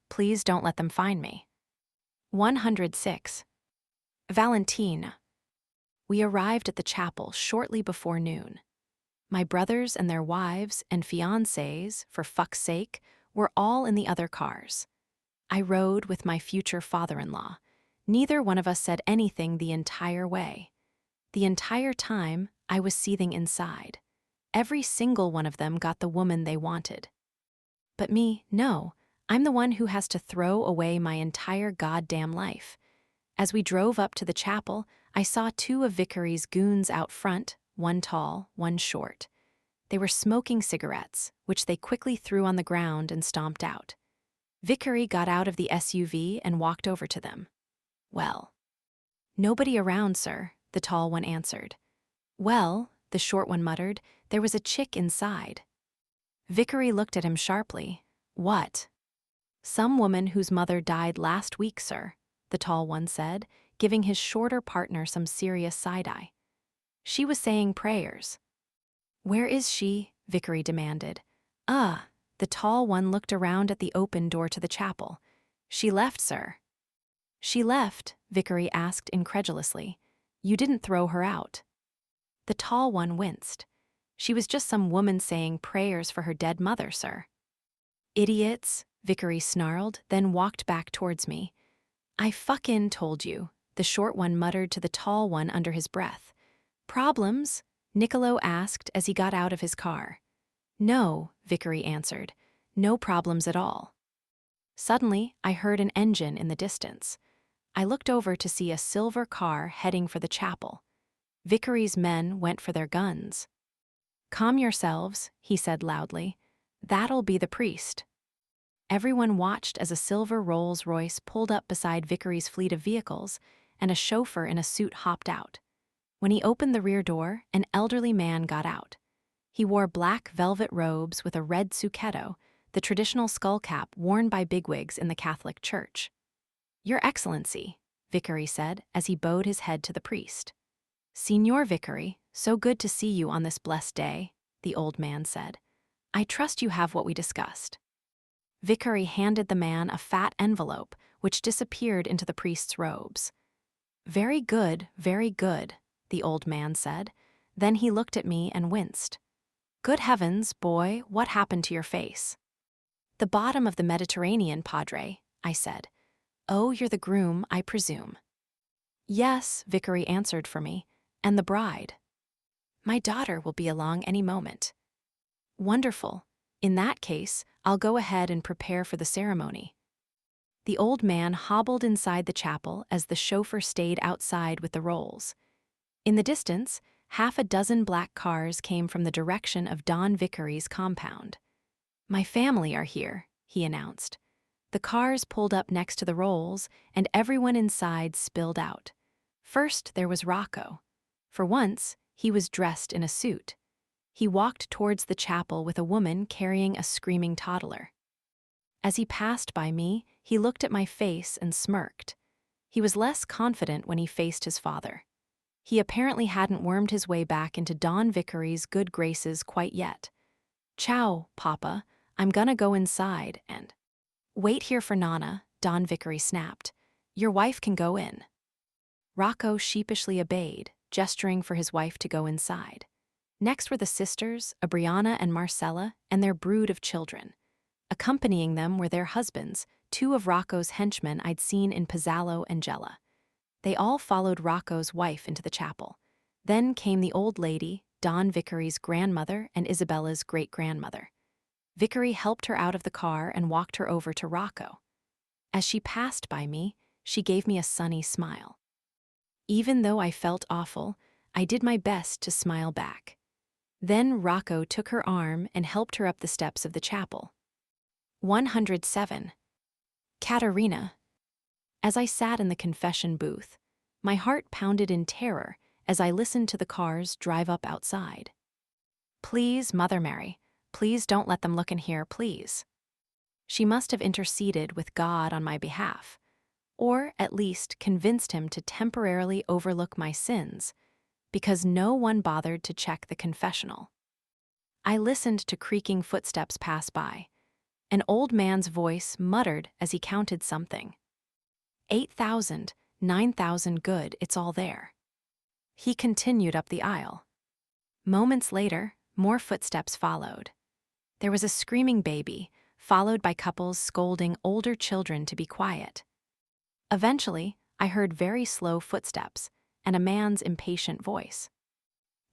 Please don't let them find me. 106. Valentino. We arrived at the chapel shortly before noon. My brothers and their wives and fiancés, for fuck's sake, were all in the other cars. I rode with my future father-in-law. Neither one of us said anything the entire way. The entire time, I was seething inside. Every single one of them got the woman they wanted. But me, no. I'm the one who has to throw away my entire goddamn life. As we drove up to the chapel, I saw two of Vickery's goons out front, one tall, one short. They were smoking cigarettes, which they quickly threw on the ground and stomped out. Vickery got out of the SUV and walked over to them. Well. Nobody around, sir, the tall one answered. Well, the short one muttered, there was a chick inside. Vickery looked at him sharply. What? Some woman whose mother died last week, sir, the tall one said, giving his shorter partner some serious side-eye. She was saying prayers. Where is she? Vickery demanded. The tall one looked around at the open door to the chapel. She left, sir. She left? Vickery asked incredulously. You didn't throw her out. The tall one winced. She was just some woman saying prayers for her dead mother, sir. Idiots, Vickery snarled, then walked back towards me. I fucking told you, the short one muttered to the tall one under his breath. Problems? Niccolo asked as he got out of his car. No, Vickery answered. No problems at all. Suddenly, I heard an engine in the distance. I looked over to see a silver car heading for the chapel. Vickery's men went for their guns. Calm yourselves, he said loudly. That'll be the priest. Everyone watched as a silver Rolls-Royce pulled up beside Vickery's fleet of vehicles, and a chauffeur in a suit hopped out. When he opened the rear door, an elderly man got out. He wore black velvet robes with a red succhetto, the traditional skull cap worn by bigwigs in the Catholic Church. Your Excellency, Vickery said as he bowed his head to the priest. Signor Vickery, so good to see you on this blessed day, the old man said. I trust you have what we discussed. Vickery handed the man a fat envelope, which disappeared into the priest's robes. Very good, the old man said. Then he looked at me and winced. Good heavens, boy, what happened to your face? The bottom of the Mediterranean, Padre, I said. Oh, you're the groom, I presume. Yes, Vickery answered for me. And the bride. My daughter will be along any moment. Wonderful. In that case, I'll go ahead and prepare for the ceremony. The old man hobbled inside the chapel as the chauffeur stayed outside with the rolls. In the distance, half a dozen black cars came from the direction of Don Vickery's compound. My family are here, he announced. The cars pulled up next to the rolls, and everyone inside spilled out. First, there was Rocco. For once, he was dressed in a suit. He walked towards the chapel with a woman carrying a screaming toddler. As he passed by me, he looked at my face and smirked. He was less confident when he faced his father. He apparently hadn't wormed his way back into Don Vickery's good graces quite yet. Ciao, Papa, I'm gonna go inside and… Wait here for Nana, Don Vickery snapped. Your wife can go in. Rocco sheepishly obeyed, gesturing for his wife to go inside. Next were the sisters, Abriana and Marcella, and their brood of children. Accompanying them were their husbands, two of Rocco's henchmen I'd seen in Pizzallo and Gela. They all followed Rocco's wife into the chapel. Then came the old lady, Don Vickery's grandmother and Isabella's great-grandmother. Vickery helped her out of the car and walked her over to Rocco. As she passed by me, she gave me a sunny smile. Even though I felt awful, I did my best to smile back. Then Rocco took her arm and helped her up the steps of the chapel. 107. Katerina. As I sat in the confession booth, my heart pounded in terror as I listened to the cars drive up outside. Please, Mother Mary, please don't let them look in here, please. She must have interceded with God on my behalf, or at least convinced him to temporarily overlook my sins, because no one bothered to check the confessional. I listened to creaking footsteps pass by. An old man's voice muttered as he counted something. 8,000, 9,000 good, it's all there. He continued up the aisle. Moments later, more footsteps followed. There was a screaming baby, followed by couples scolding older children to be quiet. Eventually, I heard very slow footsteps and a man's impatient voice.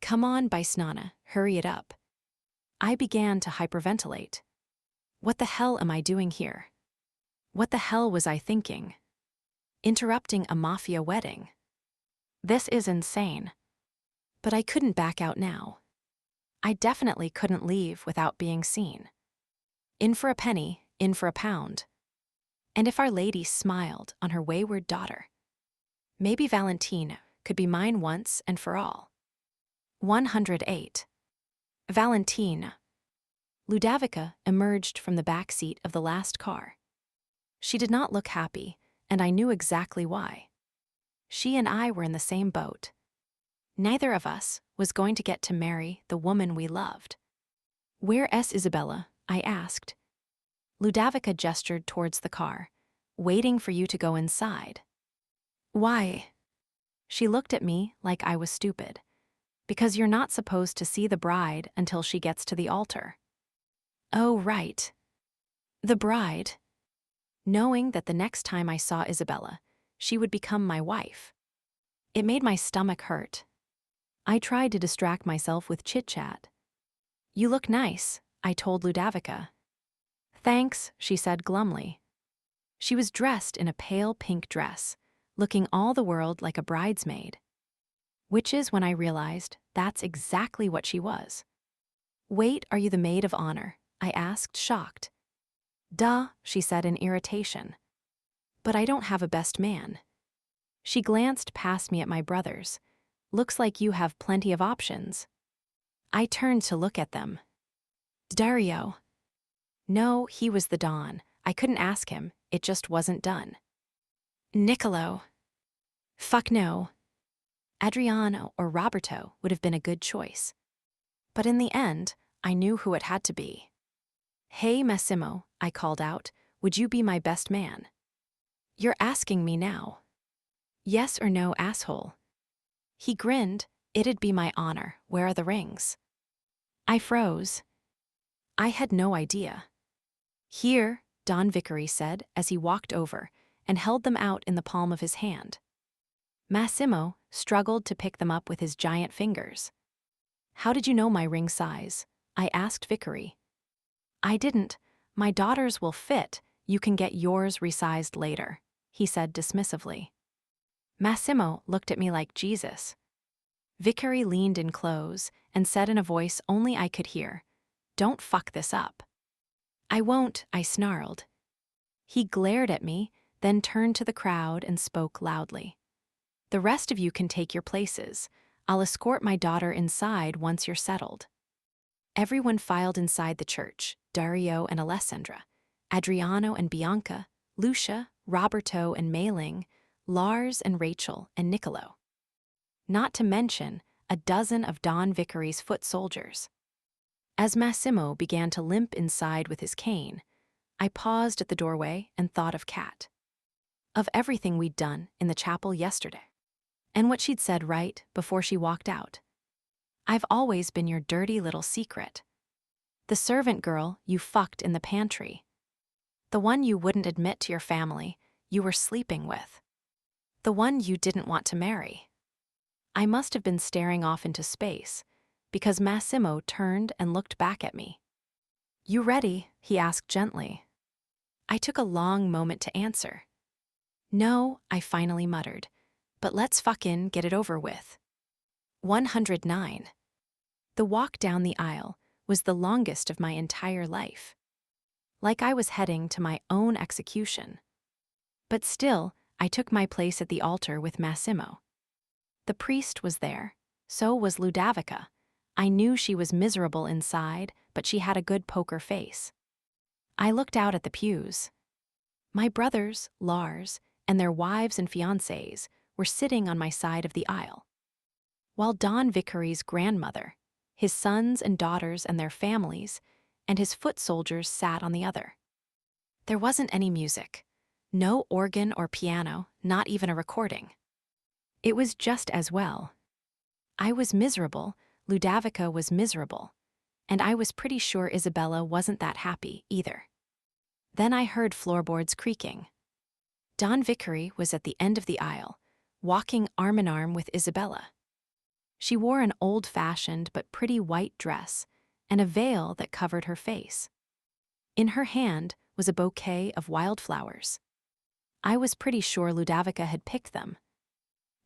Come on, Baisnana, hurry it up. I began to hyperventilate. What the hell am I doing here? What the hell was I thinking? Interrupting a Mafia wedding? This is insane. But I couldn't back out now. I definitely couldn't leave without being seen. In for a penny, in for a pound. And if Our Lady smiled on her wayward daughter, maybe Valentino could be mine once and for all. 108. Valentino. Ludovica emerged from the back seat of the last car. She did not look happy, and I knew exactly why. She and I were in the same boat. Neither of us was going to get to marry the woman we loved. Where is Isabella? I asked. Ludovica gestured towards the car, waiting for you to go inside. Why? She looked at me like I was stupid. Because you're not supposed to see the bride until she gets to the altar. Oh, right. The bride. Knowing that the next time I saw Isabella, she would become my wife. It made my stomach hurt. I tried to distract myself with chit-chat. You look nice, I told Ludovica. Thanks, she said glumly. She was dressed in a pale pink dress, looking all the world like a bridesmaid. Which is when I realized that's exactly what she was. Wait, are you the maid of honor? I asked, shocked. Duh, she said in irritation. But I don't have a best man. She glanced past me at my brothers. Looks like you have plenty of options. I turned to look at them. Dario. No, he was the Don. I couldn't ask him, it just wasn't done. Niccolo. Fuck no. Adriano or Roberto would have been a good choice. But in the end, I knew who it had to be. Hey, Massimo, I called out, would you be my best man? You're asking me now. Yes or no, asshole? He grinned, it'd be my honor, where are the rings? I froze. I had no idea. Here, Don Vickery said as he walked over and held them out in the palm of his hand. Massimo struggled to pick them up with his giant fingers. How did you know my ring size? I asked Vickery. I didn't. My daughters will fit. You can get yours resized later, he said dismissively. Massimo looked at me like Jesus. Vickery leaned in close and said in a voice only I could hear, Don't fuck this up. I won't, I snarled. He glared at me, then turned to the crowd and spoke loudly. The rest of you can take your places. I'll escort my daughter inside once you're settled. Everyone filed inside the church, Dario and Alessandra, Adriano and Bianca, Lucia, Roberto and Mailing, Lars and Rachel and Niccolo. Not to mention a dozen of Don Vickery's foot soldiers. As Massimo began to limp inside with his cane, I paused at the doorway and thought of Kat. Of everything we'd done in the chapel yesterday. And what she'd said right before she walked out. I've always been your dirty little secret. The servant girl you fucked in the pantry. The one you wouldn't admit to your family you were sleeping with. The one you didn't want to marry. I must have been staring off into space, because Massimo turned and looked back at me. You ready? He asked gently. I took a long moment to answer. No, I finally muttered. But let's fucking get it over with. 109. The walk down the aisle was the longest of my entire life. Like I was heading to my own execution. But still, I took my place at the altar with Massimo. The priest was there, so was Ludovica. I knew she was miserable inside, but she had a good poker face. I looked out at the pews. My brothers, Lars, and their wives and fiancés were sitting on my side of the aisle, while Don Vickery's grandmother, his sons and daughters and their families, and his foot soldiers sat on the other. There wasn't any music. No organ or piano, not even a recording. It was just as well. I was miserable, Ludovica was miserable, and I was pretty sure Isabella wasn't that happy either. Then I heard floorboards creaking. Don Vickery was at the end of the aisle, walking arm in arm with Isabella. She wore an old-fashioned but pretty white dress and a veil that covered her face. In her hand was a bouquet of wildflowers. I was pretty sure Ludovica had picked them.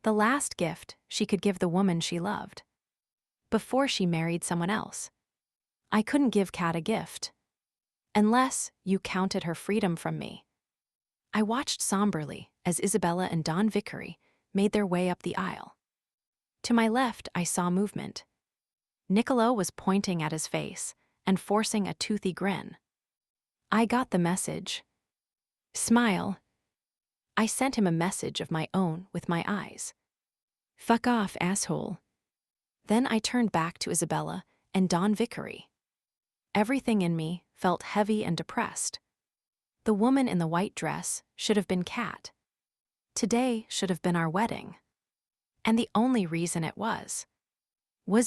The last gift she could give the woman she loved. Before she married someone else. I couldn't give Kat a gift. Unless you counted her freedom from me. I watched somberly as Isabella and Don Vickery made their way up the aisle. To my left, I saw movement. Niccolo was pointing at his face and forcing a toothy grin. I got the message. Smile. I sent him a message of my own with my eyes. Fuck off, asshole. Then I turned back to Isabella and Don Vickery. Everything in me felt heavy and depressed. The woman in the white dress should have been Kat. Today should have been our wedding. And the only reason it was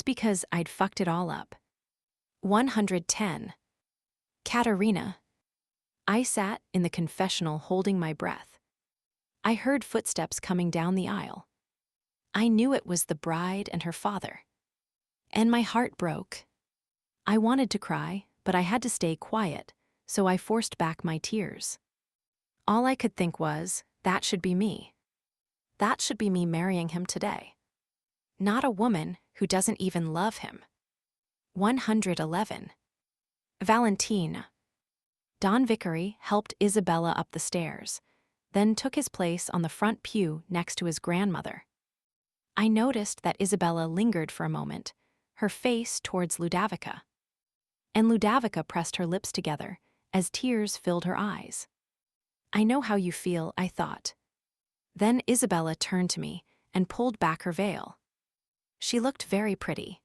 because I'd fucked it all up. 110. Katerina. I sat in the confessional holding my breath. I heard footsteps coming down the aisle. I knew it was the bride and her father. And my heart broke. I wanted to cry, but I had to stay quiet, so I forced back my tears. All I could think was, that should be me. That should be me marrying him today. Not a woman who doesn't even love him. 111. Valentino. Don Vickery helped Isabella up the stairs, then took his place on the front pew next to his grandmother. I noticed that Isabella lingered for a moment, her face towards Ludovica. And Ludovica pressed her lips together as tears filled her eyes. I know how you feel, I thought. Then Isabella turned to me and pulled back her veil. She looked very pretty.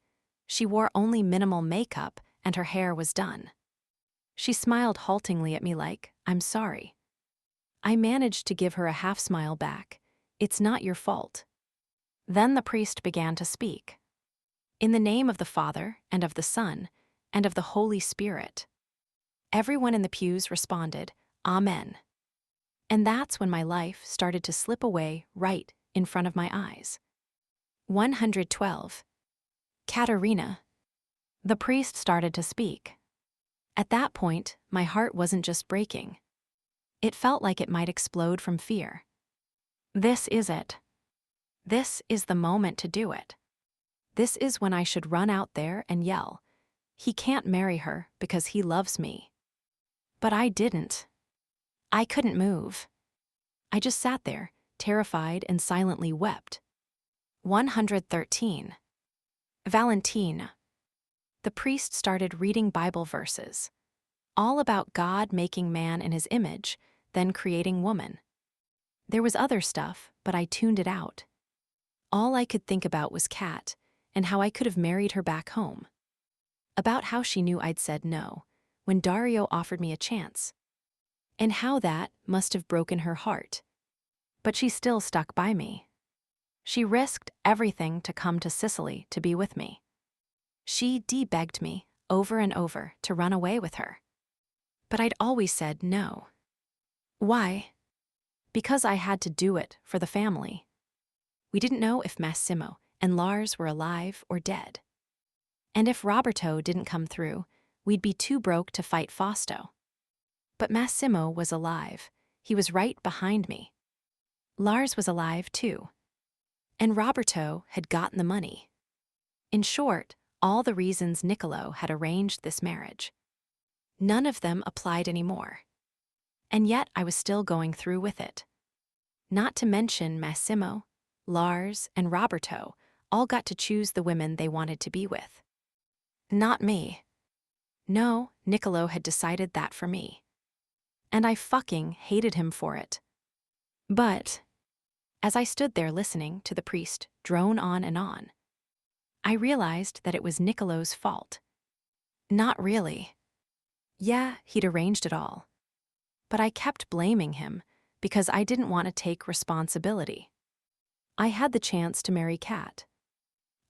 She wore only minimal makeup and her hair was done. She smiled haltingly at me like, I'm sorry. I managed to give her a half smile back. It's not your fault. Then the priest began to speak. In the name of the Father and of the Son and of the Holy Spirit. Everyone in the pews responded, Amen. And that's when my life started to slip away right in front of my eyes. 112. Katerina. The priest started to speak. At that point, my heart wasn't just breaking. It felt like it might explode from fear. This is it. This is the moment to do it. This is when I should run out there and yell, he can't marry her because he loves me. But I didn't. I couldn't move. I just sat there, terrified and silently wept. 113. Valentino. The priest started reading Bible verses, all about God making man in his image, then creating woman. There was other stuff, but I tuned it out. All I could think about was Kat, and how I could have married her back home. About how she knew I'd said no, when Dario offered me a chance. And how that must have broken her heart. But she still stuck by me. She risked everything to come to Sicily to be with me. She begged me, over and over, to run away with her. But I'd always said no. Why? Because I had to do it for the family. We didn't know if Massimo and Lars were alive or dead. And if Roberto didn't come through, we'd be too broke to fight Fausto. But Massimo was alive. He was right behind me. Lars was alive too. And Roberto had gotten the money. In short, all the reasons Niccolo had arranged this marriage. None of them applied anymore. And yet I was still going through with it. Not to mention Massimo, Lars, and Roberto all got to choose the women they wanted to be with. Not me. No, Niccolo had decided that for me. And I fucking hated him for it. But, as I stood there listening to the priest drone on and on, I realized that it was Niccolo's fault. Not really. Yeah, he'd arranged it all. But I kept blaming him because I didn't want to take responsibility. I had the chance to marry Kat.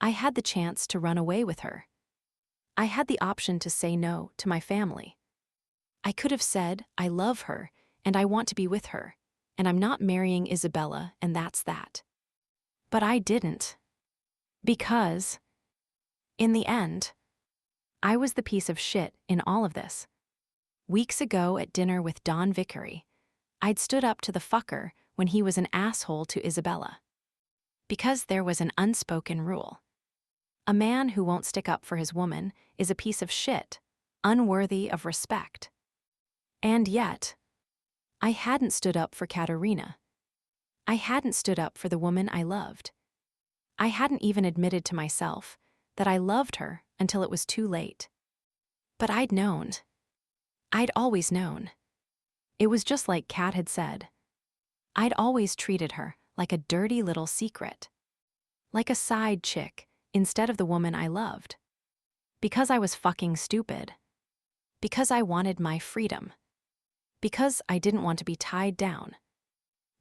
I had the chance to run away with her. I had the option to say no to my family. I could have said, I love her and I want to be with her, and I'm not marrying Isabella, and that's that. But I didn't. Because, in the end, I was the piece of shit in all of this. Weeks ago at dinner with Don Vickery, I'd stood up to the fucker when he was an asshole to Isabella. Because there was an unspoken rule. A man who won't stick up for his woman is a piece of shit, unworthy of respect. And yet, I hadn't stood up for Katerina. I hadn't stood up for the woman I loved. I hadn't even admitted to myself that I loved her until it was too late. But I'd known. I'd always known. It was just like Kat had said. I'd always treated her like a dirty little secret. Like a side chick instead of the woman I loved. Because I was fucking stupid. Because I wanted my freedom. Because I didn't want to be tied down.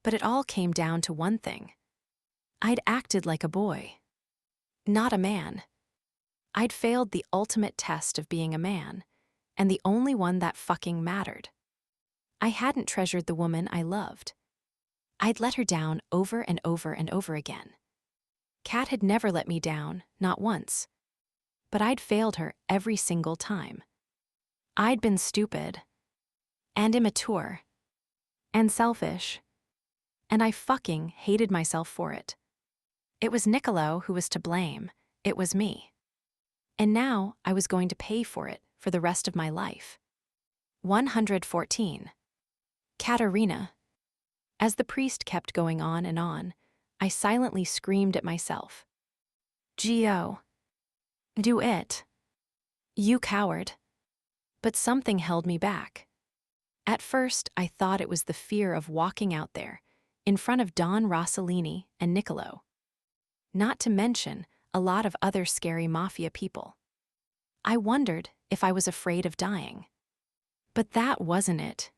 But it all came down to one thing. I'd acted like a boy. Not a man. I'd failed the ultimate test of being a man, and the only one that fucking mattered. I hadn't treasured the woman I loved. I'd let her down over and over and over again. Kat had never let me down, not once. But I'd failed her every single time. I'd been stupid. And immature. And selfish. And I fucking hated myself for it. It was Niccolo who was to blame. It was me. And now I was going to pay for it for the rest of my life. 114. Katerina. As the priest kept going on and on, I silently screamed at myself. Gio. Do it. You coward. But something held me back. At first, I thought it was the fear of walking out there, in front of Don Rossellini and Niccolo. Not to mention a lot of other scary Mafia people. I wondered if I was afraid of dying. But that wasn't it.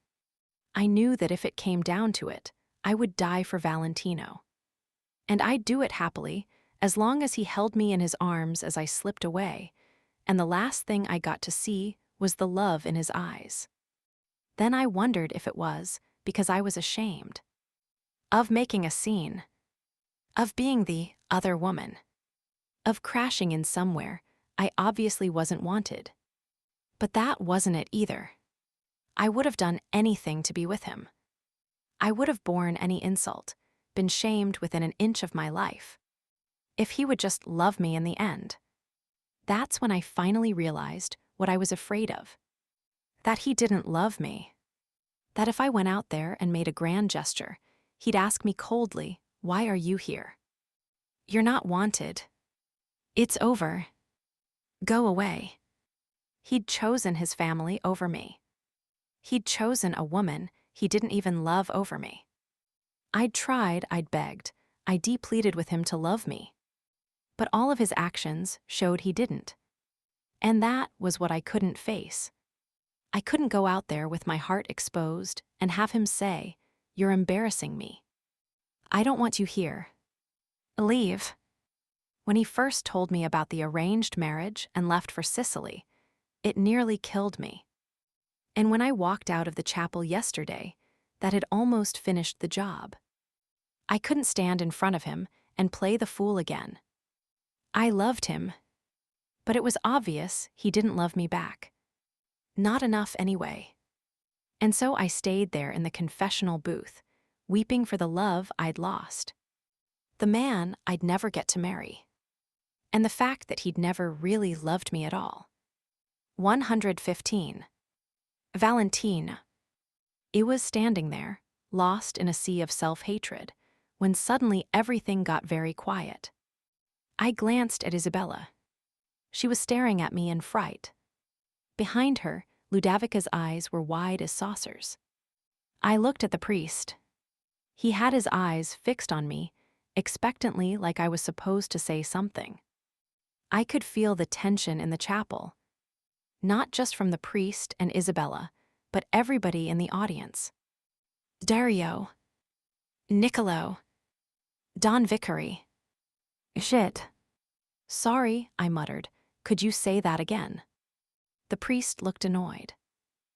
I knew that if it came down to it, I would die for Valentino. And I'd do it happily, as long as he held me in his arms as I slipped away, and the last thing I got to see was the love in his eyes. Then I wondered if it was because I was ashamed. Of making a scene. Of being the other woman. Of crashing in somewhere I obviously wasn't wanted. But that wasn't it either. I would have done anything to be with him. I would have borne any insult, been shamed within an inch of my life. If he would just love me in the end. That's when I finally realized what I was afraid of. That he didn't love me. That if I went out there and made a grand gesture, he'd ask me coldly, "Why are you here? You're not wanted. It's over. Go away." He'd chosen his family over me. He'd chosen a woman he didn't even love over me. I'd tried, I'd begged, I pleaded with him to love me. But all of his actions showed he didn't. And that was what I couldn't face. I couldn't go out there with my heart exposed and have him say, "You're embarrassing me. I don't want you here. Leave." When he first told me about the arranged marriage and left for Sicily, it nearly killed me. And when I walked out of the chapel yesterday, that had almost finished the job. I couldn't stand in front of him and play the fool again. I loved him, but it was obvious he didn't love me back. Not enough anyway. And so I stayed there in the confessional booth, weeping for the love I'd lost. The man I'd never get to marry. And the fact that he'd never really loved me at all. 115. Valentino. It was standing there, lost in a sea of self-hatred, when suddenly everything got very quiet. I glanced at Isabella. She was staring at me in fright. Behind her, Ludovica's eyes were wide as saucers. I looked at the priest. He had his eyes fixed on me, expectantly like I was supposed to say something. I could feel the tension in the chapel. Not just from the priest and Isabella, but everybody in the audience. Dario. Niccolo. Don Vickery. Shit. Sorry, I muttered. Could you say that again? The priest looked annoyed.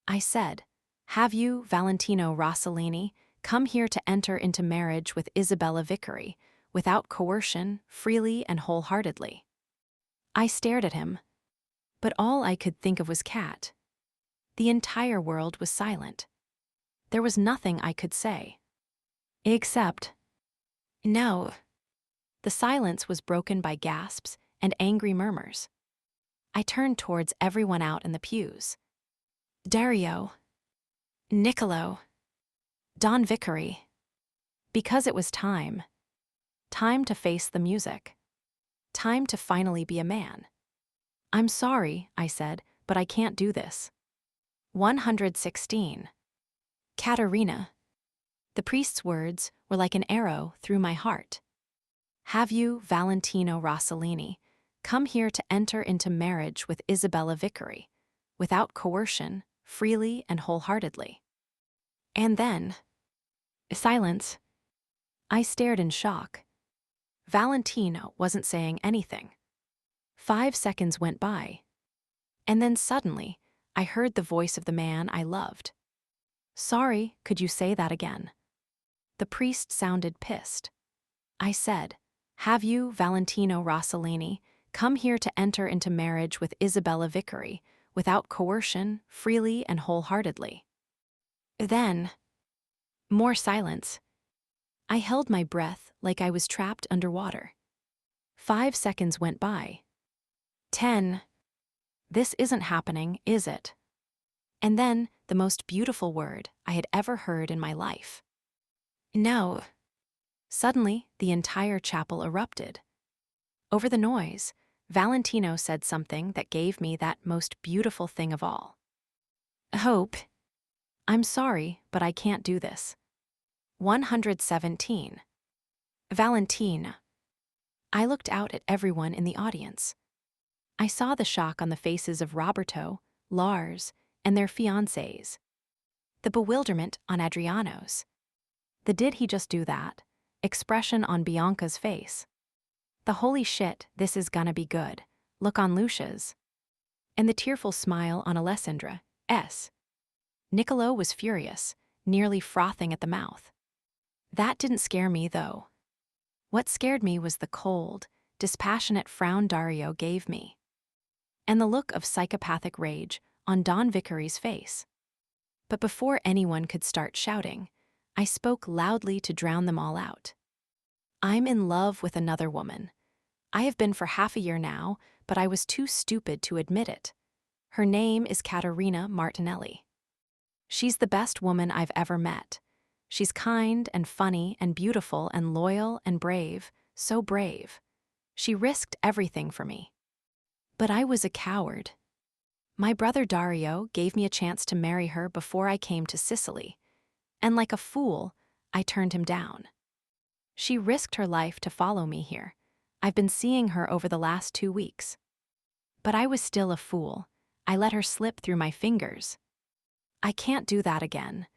I said, have you, Valentino Rossellini, come here to enter into marriage with Isabella Vickery, without coercion, freely and wholeheartedly? I stared at him, but all I could think of was Cat. The entire world was silent. There was nothing I could say. Except, no. The silence was broken by gasps and angry murmurs. I turned towards everyone out in the pews. Dario. Niccolo. Don Vickery. Because it was time. Time to face the music. Time to finally be a man. I'm sorry, I said, but I can't do this. 116. Katerina. The priest's words were like an arrow through my heart. Have you, Valentino Rossellini, come here to enter into marriage with Isabella Vickery, without coercion, freely and wholeheartedly? And then, silence. I stared in shock. Valentino wasn't saying anything. 5 seconds went by, and then suddenly, I heard the voice of the man I loved. Sorry, could you say that again? The priest sounded pissed. I said, have you, Valentino Rossellini, come here to enter into marriage with Isabella Vickery, without coercion, freely and wholeheartedly? Then, more silence. I held my breath like I was trapped underwater. 5 seconds went by. 10. This isn't happening, is it? And then, the most beautiful word I had ever heard in my life. No. Suddenly, the entire chapel erupted. Over the noise, Valentino said something that gave me that most beautiful thing of all. Hope. I'm sorry, but I can't do this. 117. Valentina. I looked out at everyone in the audience. I saw the shock on the faces of Roberto, Lars, and their fiancés. The bewilderment on Adriano's. The did he just do that expression on Bianca's face. The holy shit, this is gonna be good look on Lucia's. And the tearful smile on Alessandra's. Niccolo was furious, nearly frothing at the mouth. That didn't scare me, though. What scared me was the cold, dispassionate frown Dario gave me, and the look of psychopathic rage on Don Vickery's face. But before anyone could start shouting, I spoke loudly to drown them all out. I'm in love with another woman. I have been for half a year now, but I was too stupid to admit it. Her name is Caterina Martinelli. She's the best woman I've ever met. She's kind and funny and beautiful and loyal and brave, so brave. She risked everything for me. But I was a coward. My brother Dario gave me a chance to marry her before I came to Sicily, and like a fool, I turned him down. She risked her life to follow me here. I've been seeing her over the last 2 weeks. But I was still a fool. I let her slip through my fingers. I can't do that again.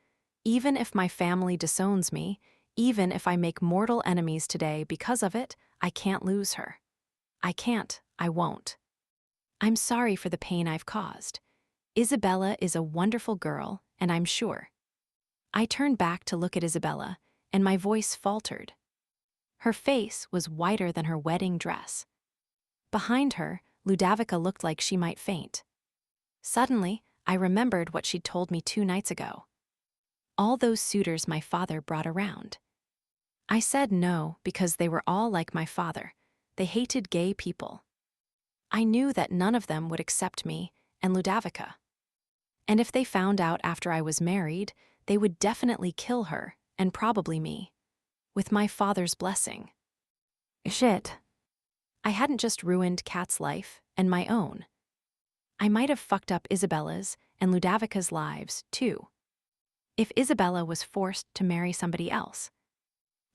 Even if my family disowns me, even if I make mortal enemies today because of it, I can't lose her. I can't, I won't. I'm sorry for the pain I've caused. Isabella is a wonderful girl, and I'm sure. I turned back to look at Isabella, and my voice faltered. Her face was whiter than her wedding dress. Behind her, Ludovica looked like she might faint. Suddenly, I remembered what she'd told me 2 nights ago. All those suitors my father brought around. I said no because they were all like my father. They hated gay people. I knew that none of them would accept me and Ludovica. And if they found out after I was married, they would definitely kill her, and probably me, with my father's blessing. Shit. I hadn't just ruined Kat's life and my own. I might have fucked up Isabella's and Ludovica's lives, too. If Isabella was forced to marry somebody else,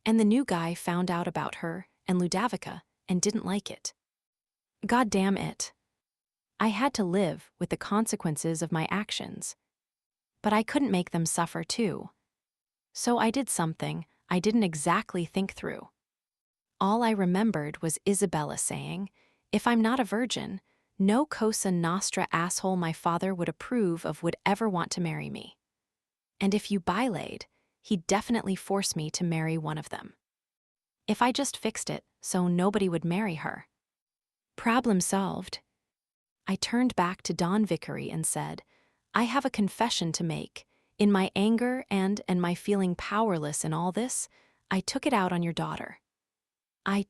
and the new guy found out about her and Ludovica and didn't like it. God damn it. I had to live with the consequences of my actions. But I couldn't make them suffer too. So I did something I didn't exactly think through. All I remembered was Isabella saying, "If I'm not a virgin, no Cosa Nostra asshole my father would approve of would ever want to marry me. And if you bilayed, he'd definitely force me to marry one of them. If I just fixed it so nobody would marry her." Problem solved. I turned back to Don Vickery and said, "I have a confession to make. In my anger and my feeling powerless in all this, I took it out on your daughter.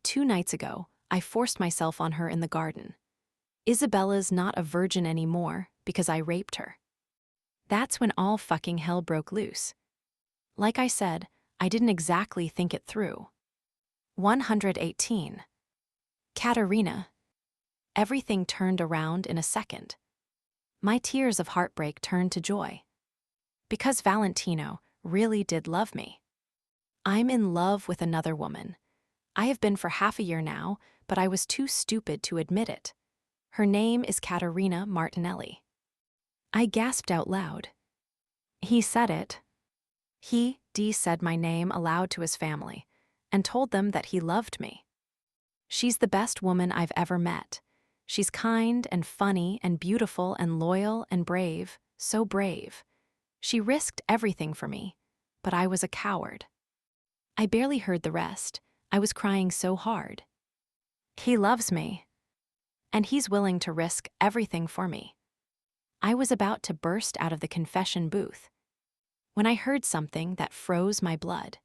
2 nights ago, I forced myself on her in the garden. Isabella's not a virgin anymore because I raped her." That's when all fucking hell broke loose. Like I said, I didn't exactly think it through. 118. Katerina. Everything turned around in a second. My tears of heartbreak turned to joy. Because Valentino really did love me. I'm in love with another woman. I have been for half a year now, but I was too stupid to admit it. Her name is Caterina Martinelli. I gasped out loud. He said it. D said my name aloud to his family and told them that he loved me. She's the best woman I've ever met. She's kind and funny and beautiful and loyal and brave, so brave. She risked everything for me, but I was a coward. I barely heard the rest. I was crying so hard. He loves me, and he's willing to risk everything for me. I was about to burst out of the confession booth when I heard something that froze my blood.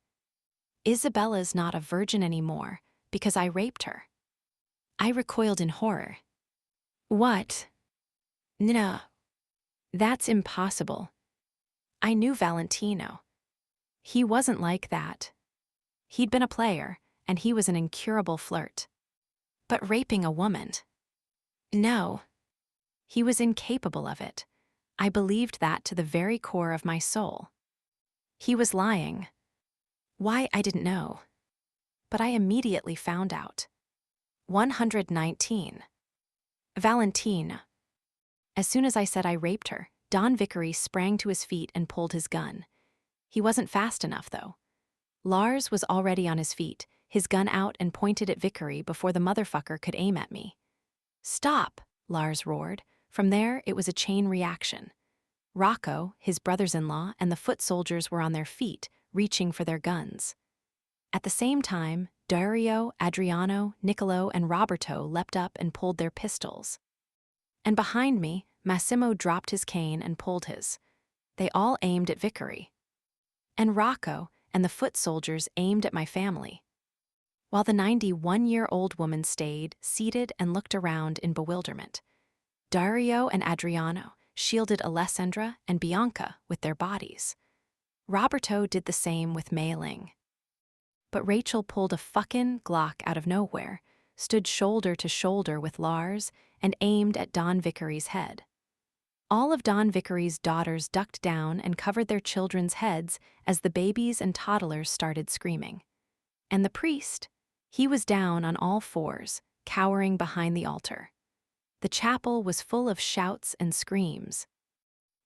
Isabella's not a virgin anymore because I raped her. I recoiled in horror. What? No. That's impossible. I knew Valentino. He wasn't like that. He'd been a player, and he was an incurable flirt. But raping a woman? No. He was incapable of it. I believed that to the very core of my soul. He was lying. Why, I didn't know. But I immediately found out. 119. Valentine. As soon as I said I raped her, Don Vickery sprang to his feet and pulled his gun. He wasn't fast enough, though. Lars was already on his feet, his gun out and pointed at Vickery before the motherfucker could aim at me. "Stop!" Lars roared. From there, it was a chain reaction. Rocco, his brothers-in-law, and the foot soldiers were on their feet, reaching for their guns. At the same time, Dario, Adriano, Niccolo, and Roberto leapt up and pulled their pistols. And behind me, Massimo dropped his cane and pulled his. They all aimed at Vickery. And Rocco and the foot soldiers aimed at my family. While the 91-year-old woman stayed, seated, and looked around in bewilderment. Dario and Adriano shielded Alessandra and Bianca with their bodies. Roberto did the same with Mei Ling. But Rachel pulled a fucking Glock out of nowhere, stood shoulder to shoulder with Lars, and aimed at Don Vickery's head. All of Don Vickery's daughters ducked down and covered their children's heads as the babies and toddlers started screaming. And the priest? He was down on all fours, cowering behind the altar. The chapel was full of shouts and screams.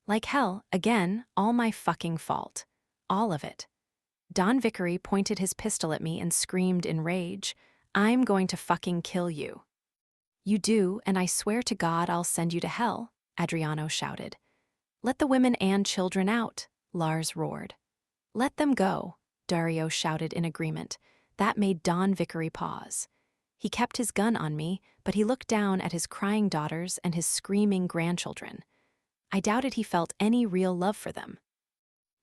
Like hell, again, all my fucking fault. All of it. Don Vickery pointed his pistol at me and screamed in rage, "I'm going to fucking kill you." "You do, and I swear to God I'll send you to hell," Adriano shouted. "Let the women and children out," Lars roared. "Let them go," Dario shouted in agreement. That made Don Vickery pause. He kept his gun on me, but he looked down at his crying daughters and his screaming grandchildren. I doubted he felt any real love for them.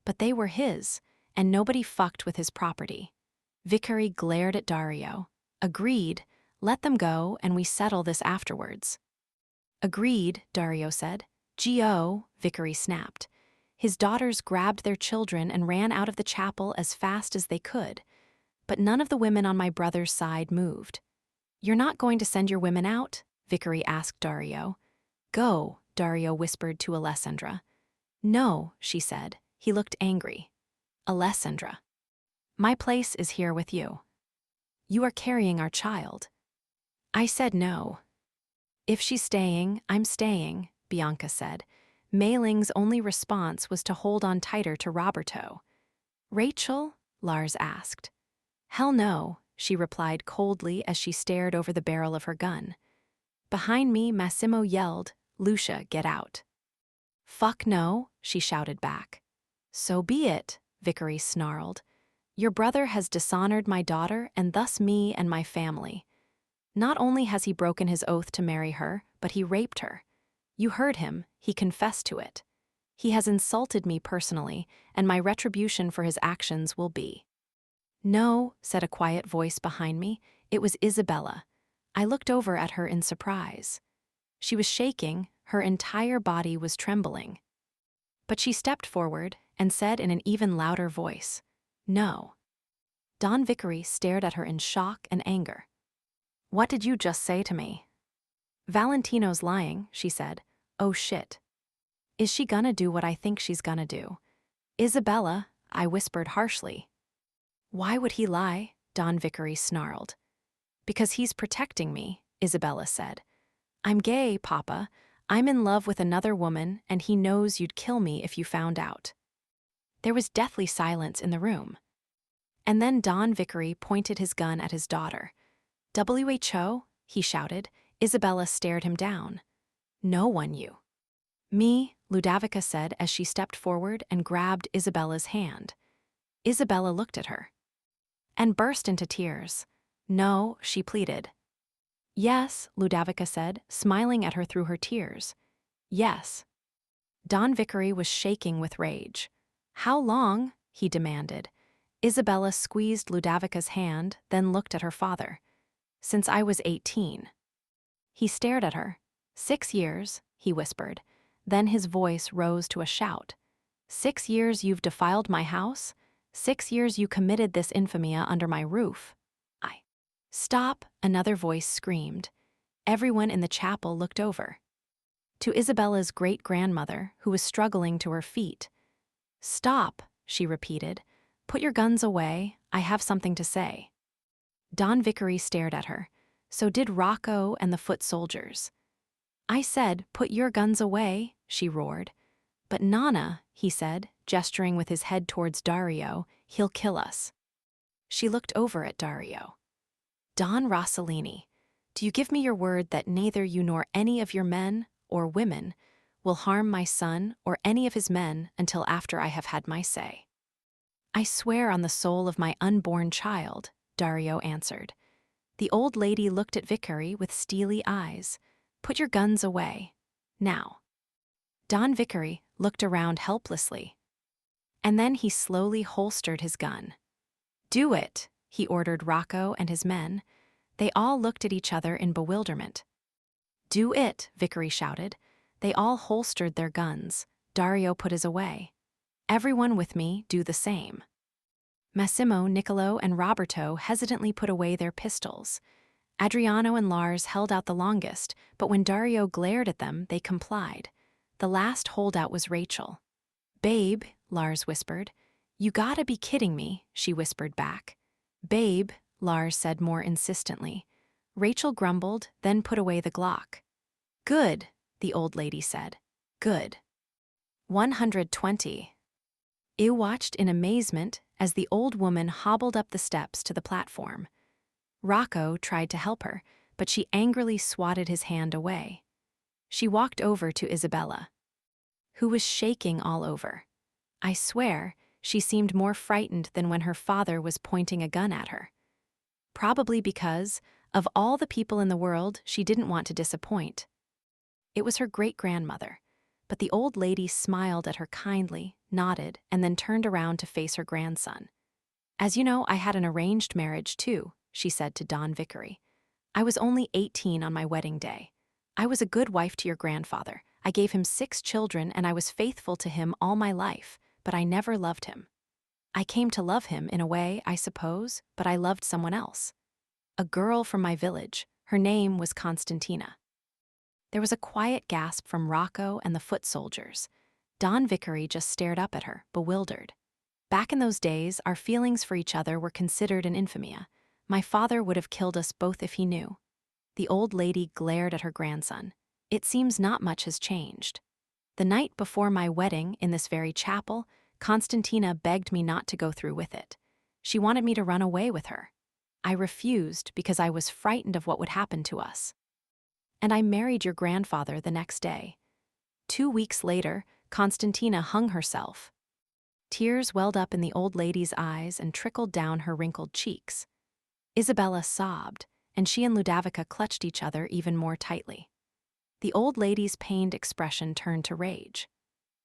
But they were his, and nobody fucked with his property. Vickery glared at Dario. "Agreed. Let them go, and we settle this afterwards." "Agreed," Dario said. "G.O.," Vickery snapped. His daughters grabbed their children and ran out of the chapel as fast as they could. But none of the women on my brother's side moved. "You're not going to send your women out?" Vickery asked Dario. "Go," Dario whispered to Alessandra. "No," she said. He looked angry. "Alessandra, my place is here with you. You are carrying our child." I said no. "If she's staying, I'm staying," Bianca said. Mei Ling's only response was to hold on tighter to Roberto. "Rachel?" Lars asked. "Hell no," she replied coldly as she stared over the barrel of her gun. Behind me, Massimo yelled, "Lucia, get out." "Fuck no," she shouted back. "So be it," Vickery snarled. "Your brother has dishonored my daughter and thus me and my family. Not only has he broken his oath to marry her, but he raped her. You heard him, he confessed to it. He has insulted me personally, and my retribution for his actions will be—" "No," said a quiet voice behind me. It was Isabella. I looked over at her in surprise. She was shaking, her entire body was trembling. But she stepped forward and said in an even louder voice, "No." Don Vickery stared at her in shock and anger. "What did you just say to me?" "Valentino's lying," she said. "Oh shit. Is she gonna do what I think she's gonna do?" "Isabella," I whispered harshly. "Why would he lie?" Don Vickery snarled. "Because he's protecting me," Isabella said. "I'm gay, Papa. I'm in love with another woman, and he knows you'd kill me if you found out." There was deathly silence in the room. And then Don Vickery pointed his gun at his daughter. "WHO?" he shouted. Isabella stared him down. "No one, you." "Me," Ludovica said as she stepped forward and grabbed Isabella's hand. Isabella looked at her and burst into tears. "No," she pleaded. "Yes," Ludovica said, smiling at her through her tears. "Yes." Don Vickery was shaking with rage. "How long?" he demanded. Isabella squeezed Ludovica's hand, then looked at her father. "Since I was 18. He stared at her. "6 years, he whispered. Then his voice rose to a shout. "6 years you've defiled my house? 6 years you committed this infamia under my roof? I—" "Stop," another voice screamed. Everyone in the chapel looked over to Isabella's great-grandmother, who was struggling to her feet. "Stop," she repeated. "Put your guns away, I have something to say." Don Vickery stared at her. So did Rocco and the foot soldiers. "I said, put your guns away," she roared. "But Nana," he said, gesturing with his head towards Dario, "he'll kill us." She looked over at Dario. "Don Rossellini, do you give me your word that neither you nor any of your men, or women, will harm my son or any of his men until after I have had my say?" "I swear on the soul of my unborn child," Dario answered. The old lady looked at Vickery with steely eyes. "Put your guns away. Now." Don Vickery looked around helplessly. And then he slowly holstered his gun. "Do it," he ordered Rocco and his men. They all looked at each other in bewilderment. "Do it," Vickery shouted. They all holstered their guns. Dario put his away. "Everyone with me, do the same." Massimo, Niccolo, and Roberto hesitantly put away their pistols. Adriano and Lars held out the longest, but when Dario glared at them, they complied. The last holdout was Rachel. "Babe," Lars whispered. "You gotta be kidding me," she whispered back. "Babe," Lars said more insistently. Rachel grumbled, then put away the Glock. "Good," the old lady said. "Good." 120. I watched in amazement as the old woman hobbled up the steps to the platform. Rocco tried to help her, but she angrily swatted his hand away. She walked over to Isabella, who was shaking all over. I swear, she seemed more frightened than when her father was pointing a gun at her. Probably because, of all the people in the world, she didn't want to disappoint. It was her great-grandmother, but the old lady smiled at her kindly, nodded, and then turned around to face her grandson. "As you know, I had an arranged marriage too," she said to Don Vickery. "I was only 18 on my wedding day. I was a good wife to your grandfather. I gave him 6 children and I was faithful to him all my life, but I never loved him. I came to love him in a way, I suppose, but I loved someone else. A girl from my village. Her name was Constantina." There was a quiet gasp from Rocco and the foot soldiers. Don Vickery just stared up at her, bewildered. Back in those days, our feelings for each other were considered an infamia. My father would have killed us both if he knew. The old lady glared at her grandson. "It seems not much has changed." The night before my wedding in this very chapel, Constantina begged me not to go through with it. She wanted me to run away with her. I refused because I was frightened of what would happen to us. And I married your grandfather the next day. 2 weeks later, Constantina hung herself. Tears welled up in the old lady's eyes and trickled down her wrinkled cheeks. Isabella sobbed, and she and Ludovica clutched each other even more tightly. The old lady's pained expression turned to rage.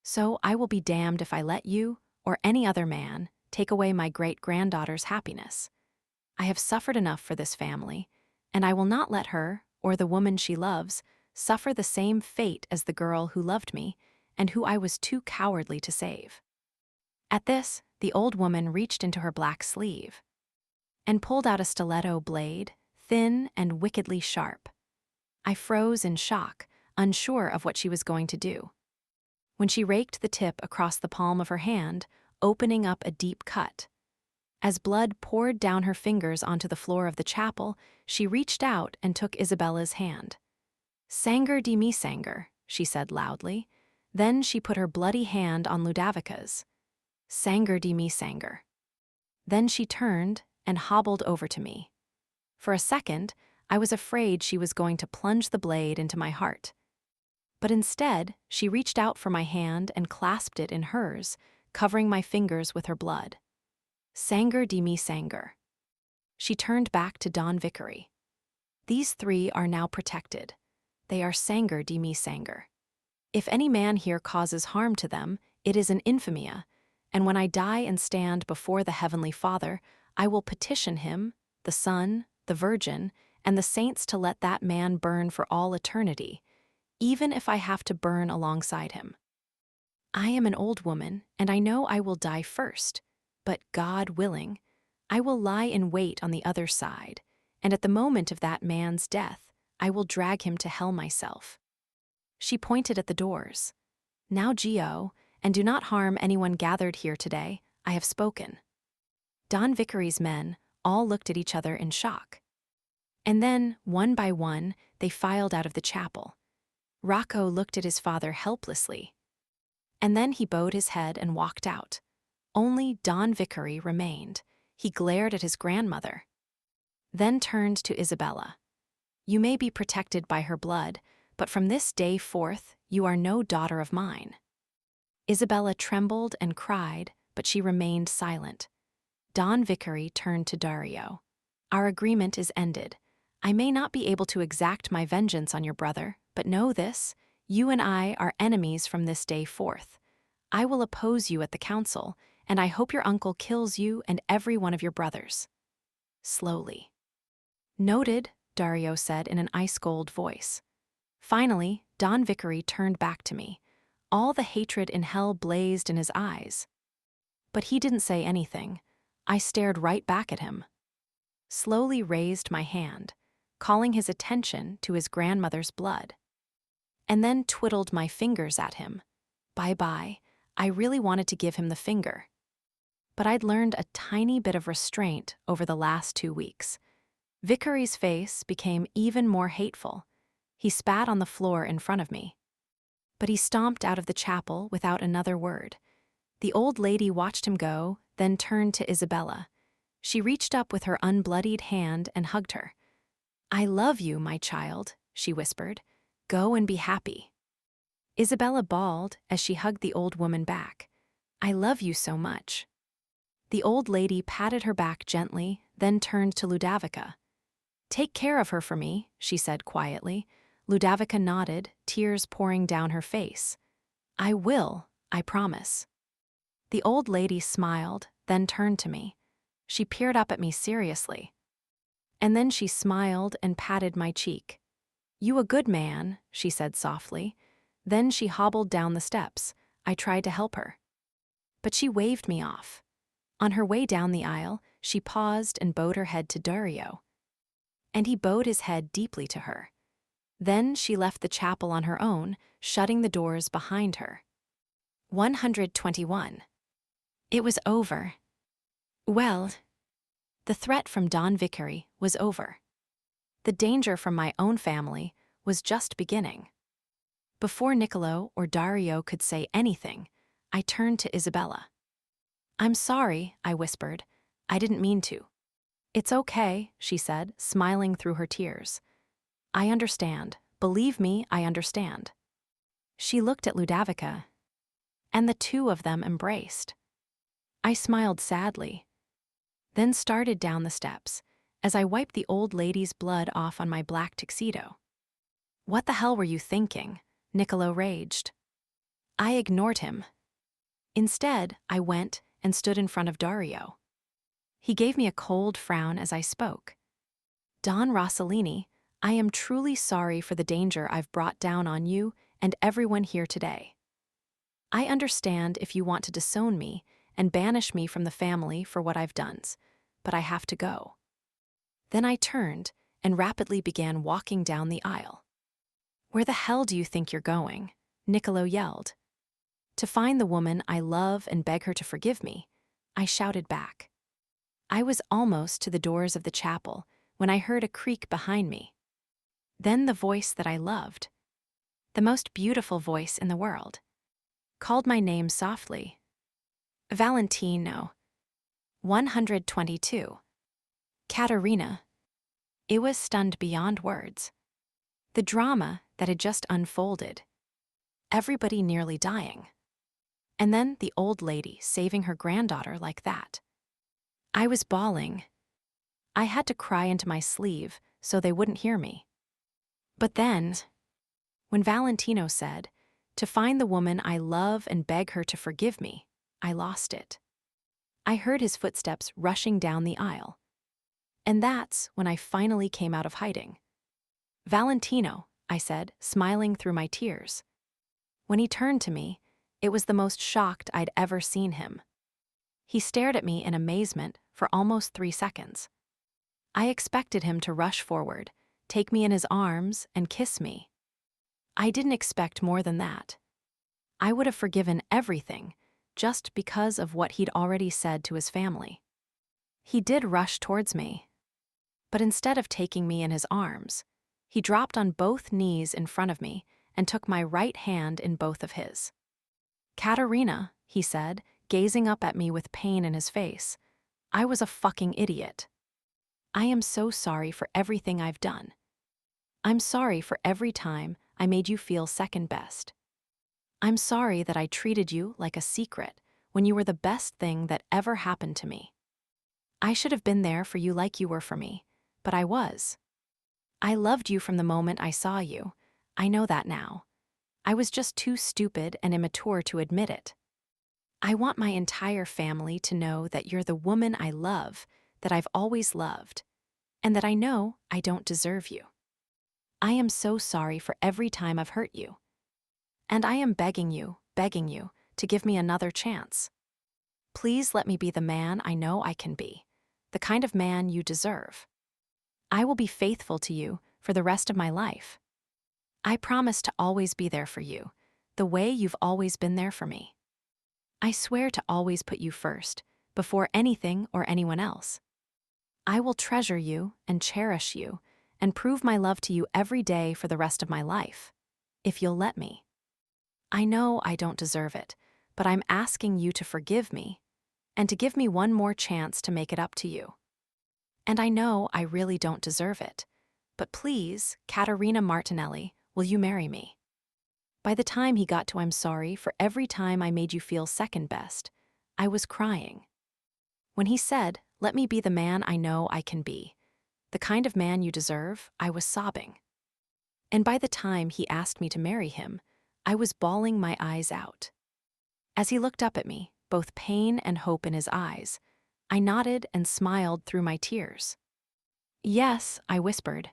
So I will be damned if I let you, or any other man, take away my great-granddaughter's happiness. I have suffered enough for this family, and I will not let her, or the woman she loves, suffer the same fate as the girl who loved me and who I was too cowardly to save. At this, the old woman reached into her black sleeve and pulled out a stiletto blade, thin and wickedly sharp. I froze in shock, unsure of what she was going to do. When she raked the tip across the palm of her hand, opening up a deep cut. As blood poured down her fingers onto the floor of the chapel, she reached out and took Isabella's hand. "Sanger di mi sanger," she said loudly. Then she put her bloody hand on Ludovica's. "Sanger di mi sanger." Then she turned and hobbled over to me. For a second, I was afraid she was going to plunge the blade into my heart. But instead, she reached out for my hand and clasped it in hers, covering my fingers with her blood. "Sanger di mi sanger." She turned back to Don Vickery. "These three are now protected. They are sanger di mi sanger. If any man here causes harm to them, it is an infamia, and when I die and stand before the Heavenly Father, I will petition him, the Son, the Virgin, and the saints to let that man burn for all eternity, even if I have to burn alongside him. I am an old woman, and I know I will die first, but God willing, I will lie in wait on the other side, and at the moment of that man's death, I will drag him to hell myself." She pointed at the doors. "Now, Gio, and do not harm anyone gathered here today, I have spoken." Don Vickery's men all looked at each other in shock. And then, one by one, they filed out of the chapel. Rocco looked at his father helplessly. And then he bowed his head and walked out. Only Don Vickery remained. He glared at his grandmother. Then turned to Isabella. "You may be protected by her blood, but from this day forth, you are no daughter of mine." Isabella trembled and cried, but she remained silent. Don Vickery turned to Dario. "Our agreement is ended. I may not be able to exact my vengeance on your brother, but know this, you and I are enemies from this day forth. I will oppose you at the council, and I hope your uncle kills you and every one of your brothers." Slowly. "Noted," Dario said in an ice-cold voice. Finally, Don Vickery turned back to me. All the hatred in hell blazed in his eyes. But he didn't say anything. I stared right back at him. Slowly raised my hand, calling his attention to his grandmother's blood. And then twiddled my fingers at him. Bye-bye. I really wanted to give him the finger. But I'd learned a tiny bit of restraint over the last 2 weeks. Vickery's face became even more hateful. He spat on the floor in front of me. But he stomped out of the chapel without another word. The old lady watched him go, then turned to Isabella. She reached up with her unbloodied hand and hugged her. "I love you, my child," she whispered. "Go and be happy." Isabella bawled as she hugged the old woman back. "I love you so much." The old lady patted her back gently, then turned to Ludovica. "Take care of her for me," she said quietly. Ludovica nodded, tears pouring down her face. "I will, I promise." The old lady smiled, then turned to me. She peered up at me seriously. And then she smiled and patted my cheek. "You a good man," she said softly. Then she hobbled down the steps. I tried to help her. But she waved me off. On her way down the aisle, she paused and bowed her head to Dario. And he bowed his head deeply to her. Then she left the chapel on her own, shutting the doors behind her. 121. It was over. Well, the threat from Don Vickery was over. The danger from my own family was just beginning. Before Niccolo or Dario could say anything, I turned to Isabella. "I'm sorry," I whispered. "I didn't mean to." "It's okay," she said, smiling through her tears. "I understand. Believe me, I understand." She looked at Ludovica, and the two of them embraced. I smiled sadly, then started down the steps as I wiped the old lady's blood off on my black tuxedo. "What the hell were you thinking?" Niccolo raged. I ignored him. Instead, I went and stood in front of Dario. He gave me a cold frown as I spoke. "Don Rossellini, I am truly sorry for the danger I've brought down on you and everyone here today. I understand if you want to disown me and banish me from the family for what I've done, but I have to go." Then I turned and rapidly began walking down the aisle. "Where the hell do you think you're going?" Niccolo yelled. "To find the woman I love and beg her to forgive me," I shouted back. I was almost to the doors of the chapel when I heard a creak behind me. Then the voice that I loved, the most beautiful voice in the world, called my name softly. "Valentino." 122. "Caterina." It was stunned beyond words. The drama that had just unfolded. Everybody nearly dying. And then the old lady saving her granddaughter like that. I was bawling. I had to cry into my sleeve so they wouldn't hear me. But then, when Valentino said, "To find the woman I love and beg her to forgive me," I lost it. I heard his footsteps rushing down the aisle. And that's when I finally came out of hiding. "Valentino," I said, smiling through my tears. When he turned to me, it was the most shocked I'd ever seen him. He stared at me in amazement for almost 3 seconds. I expected him to rush forward, take me in his arms, and kiss me. I didn't expect more than that. I would have forgiven everything just because of what he'd already said to his family. He did rush towards me, but instead of taking me in his arms, he dropped on both knees in front of me and took my right hand in both of his. "Caterina," he said, gazing up at me with pain in his face. I was a fucking idiot. "I am so sorry for everything I've done. I'm sorry for every time I made you feel second best. I'm sorry that I treated you like a secret when you were the best thing that ever happened to me. I should have been there for you like you were for me, but I was. I loved you from the moment I saw you. I know that now. I was just too stupid and immature to admit it. I want my entire family to know that you're the woman I love, that I've always loved, and that I know I don't deserve you. I am so sorry for every time I've hurt you. And I am begging you to give me another chance. Please let me be the man I know I can be, the kind of man you deserve. I will be faithful to you for the rest of my life. I promise to always be there for you, the way you've always been there for me. I swear to always put you first, before anything or anyone else. I will treasure you and cherish you and prove my love to you every day for the rest of my life, if you'll let me. I know I don't deserve it, but I'm asking you to forgive me and to give me one more chance to make it up to you. And I know I really don't deserve it, but please, Caterina Martinelli, will you marry me?" By the time he got to "I'm sorry for every time I made you feel second best," I was crying. When he said, "Let me be the man I know I can be, the kind of man you deserve," I was sobbing. And by the time he asked me to marry him, I was bawling my eyes out. As he looked up at me, both pain and hope in his eyes, I nodded and smiled through my tears. "Yes," I whispered.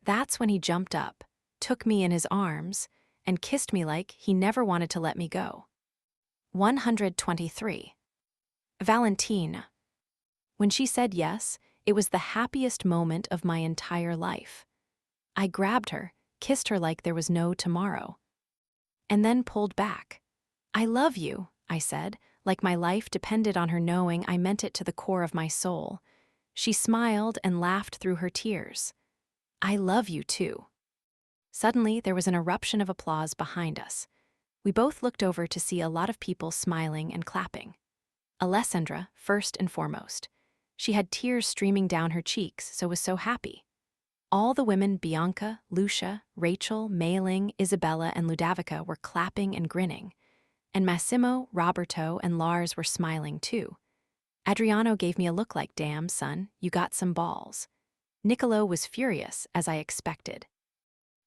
That's when he jumped up, took me in his arms, and kissed me like he never wanted to let me go. 123. Valentine. When she said yes, it was the happiest moment of my entire life. I grabbed her, kissed her like there was no tomorrow, and then pulled back. "I love you," I said, like my life depended on her knowing I meant it to the core of my soul. She smiled and laughed through her tears. "I love you too." Suddenly, there was an eruption of applause behind us. We both looked over to see a lot of people smiling and clapping. Alessandra, first and foremost. She had tears streaming down her cheeks, so was so happy. All the women, Bianca, Lucia, Rachel, Mei-Ling, Isabella, and Ludovica, were clapping and grinning. And Massimo, Roberto, and Lars were smiling too. Adriano gave me a look like, "Damn, son, you got some balls." Niccolo was furious, as I expected.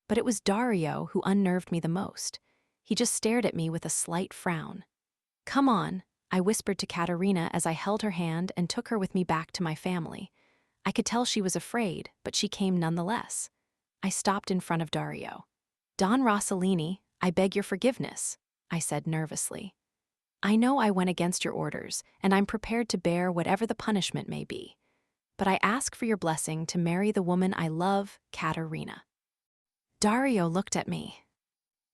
But it was Dario who unnerved me the most. He just stared at me with a slight frown. "Come on," I whispered to Katerina as I held her hand and took her with me back to my family. I could tell she was afraid, but she came nonetheless. I stopped in front of Dario. "Don Rossellini, I beg your forgiveness," I said nervously. "I know I went against your orders, and I'm prepared to bear whatever the punishment may be. But I ask for your blessing to marry the woman I love, Katerina." Dario looked at me,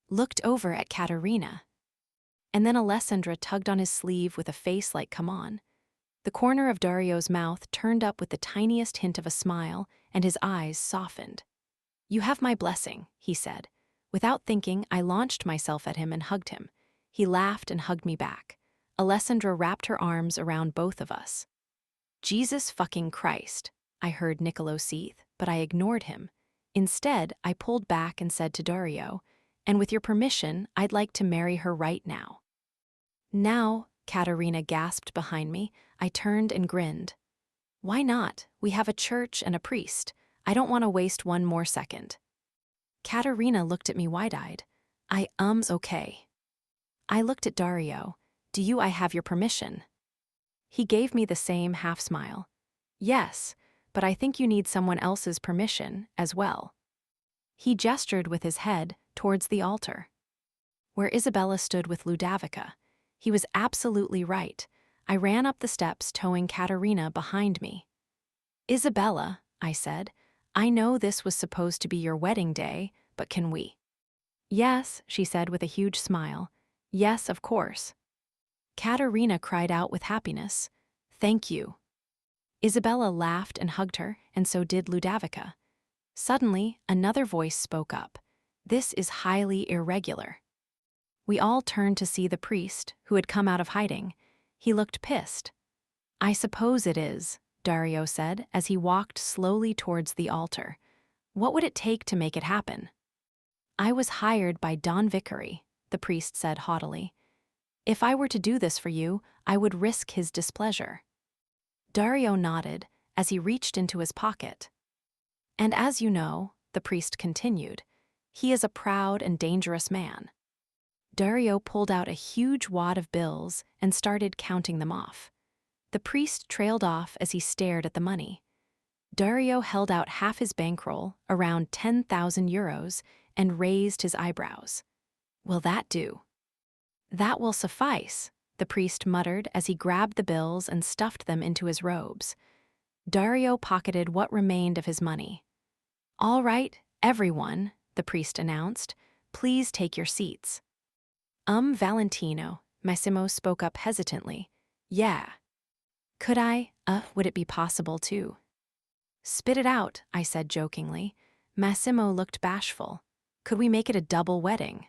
looked over at Katerina, and then Alessandra tugged on his sleeve with a face like, "Come on." The corner of Dario's mouth turned up with the tiniest hint of a smile, and his eyes softened. "You have my blessing," he said. Without thinking, I launched myself at him and hugged him. He laughed and hugged me back. Alessandra wrapped her arms around both of us. "Jesus fucking Christ," I heard Niccolo seethe, but I ignored him. Instead, I pulled back and said to Dario, "And with your permission, I'd like to marry her right now." "Now," Katerina gasped behind me. I turned and grinned. "Why not? We have a church and a priest. I don't want to waste one more second." Katerina looked at me wide-eyed. Okay." I looked at Dario. "I have your permission?" He gave me the same half-smile. "Yes, but I think you need someone else's permission as well." He gestured with his head towards the altar, where Isabella stood with Ludovica. He was absolutely right. I ran up the steps, towing Katerina behind me. "Isabella," I said, "I know this was supposed to be your wedding day, but can we?" "Yes," she said with a huge smile. "Yes, of course." Katerina cried out with happiness, "Thank you." Isabella laughed and hugged her, and so did Ludovica. Suddenly, another voice spoke up. "This is highly irregular." We all turned to see the priest, who had come out of hiding. He looked pissed. "I suppose it is," Dario said as he walked slowly towards the altar. "What would it take to make it happen?" "I was hired by Don Vicary," the priest said haughtily. "If I were to do this for you, I would risk his displeasure." Dario nodded as he reached into his pocket. "And as you know," the priest continued, "he is a proud and dangerous man." Dario pulled out a huge wad of bills and started counting them off. The priest trailed off as he stared at the money. Dario held out half his bankroll, around 10,000 euros, and raised his eyebrows. "Will that do?" "That will suffice," the priest muttered as he grabbed the bills and stuffed them into his robes. Dario pocketed what remained of his money. "All right, everyone," the priest announced, "please take your seats." Valentino," Massimo spoke up hesitantly. "Yeah." Would it be possible to?" "Spit it out," I said jokingly. Massimo looked bashful. "Could we make it a double wedding?"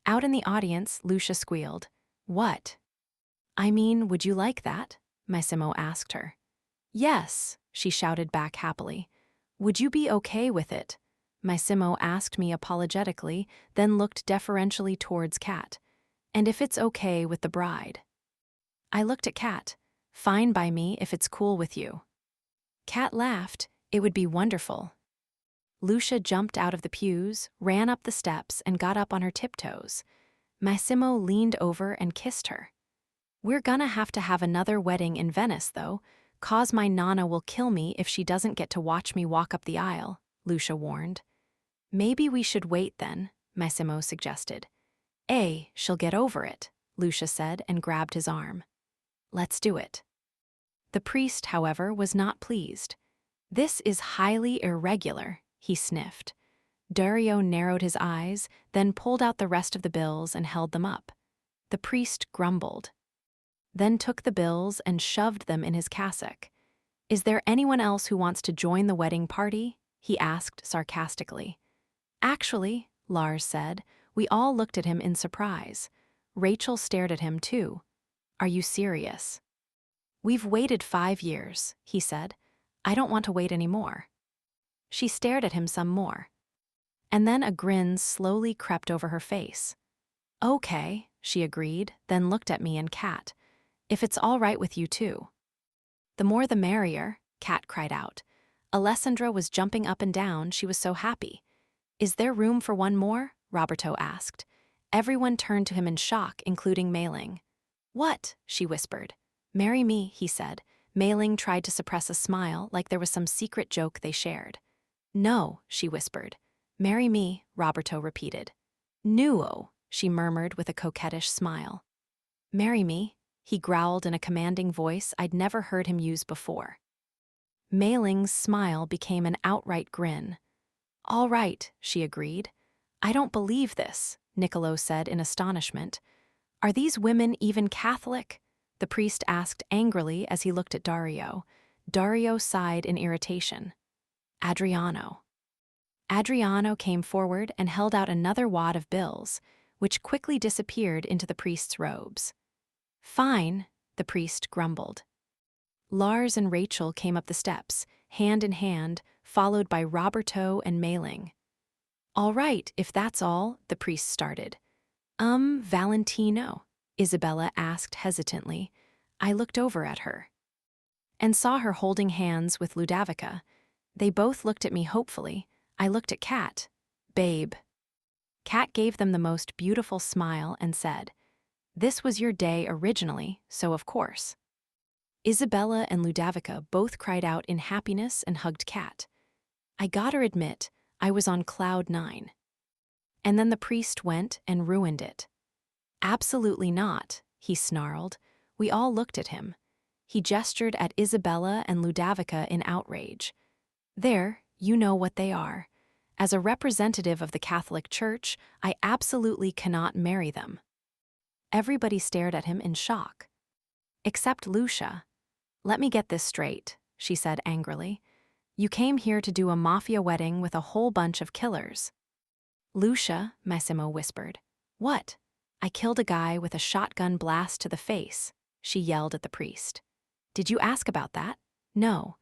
Out in the audience, Lucia squealed. "What?" "I mean, would you like that?" Massimo asked her. "Yes," she shouted back happily. "Would you be okay with it?" Massimo asked me apologetically, then looked deferentially towards Kat. "And if it's okay with the bride?" I looked at Kat. "Fine by me if it's cool with you." Kat laughed. "It would be wonderful." Lucia jumped out of the pews, ran up the steps, and got up on her tiptoes. Massimo leaned over and kissed her. "We're gonna have to have another wedding in Venice, though, 'cause my Nana will kill me if she doesn't get to watch me walk up the aisle," Lucia warned. "Maybe we should wait then," Massimo suggested. She'll get over it," Lucia said and grabbed his arm. "Let's do it." The priest, however, was not pleased. "This is highly irregular," he sniffed. Dario narrowed his eyes, then pulled out the rest of the bills and held them up. The priest grumbled, then took the bills and shoved them in his cassock. "Is there anyone else who wants to join the wedding party?" he asked sarcastically. Actually, Lars said. We all looked at him in surprise. Rachel stared at him too. Are you serious? We've waited 5 years, he said. I don't want to wait anymore. She stared at him some more. And then a grin slowly crept over her face. Okay, she agreed, then looked at me and Kat. If it's all right with you too. The more the merrier, Kat cried out. Alessandra was jumping up and down, she was so happy. Is there room for one more? Roberto asked. Everyone turned to him in shock, including Mei-ling. What? She whispered. Marry me, he said. Mei-ling tried to suppress a smile like there was some secret joke they shared. No, she whispered. Marry me, Roberto repeated. Nuo, she murmured with a coquettish smile. Marry me, he growled in a commanding voice I'd never heard him use before. Mei-ling's smile became an outright grin. All right, she agreed. I don't believe this, Niccolo said in astonishment. Are these women even Catholic? The priest asked angrily as he looked at Dario. Dario sighed in irritation. Adriano. Adriano came forward and held out another wad of bills, which quickly disappeared into the priest's robes. Fine, the priest grumbled. Lars and Rachel came up the steps, hand in hand, followed by Roberto and Mei-ling. All right, if that's all, the priest started. Valentino, Isabella asked hesitantly. I looked over at her and saw her holding hands with Ludovica. They both looked at me hopefully. I looked at Kat. Babe. Kat gave them the most beautiful smile and said, This was your day originally, so of course. Isabella and Ludovica both cried out in happiness and hugged Kat. I gotta admit, I was on cloud 9. And then the priest went and ruined it. Absolutely not, he snarled. We all looked at him. He gestured at Isabella and Ludovica in outrage. There, you know what they are. As a representative of the Catholic Church, I absolutely cannot marry them. Everybody stared at him in shock. Except Lucia. Let me get this straight, she said angrily. You came here to do a mafia wedding with a whole bunch of killers. Lucia, Massimo whispered. What? I killed a guy with a shotgun blast to the face, she yelled at the priest. Did you ask about that? No.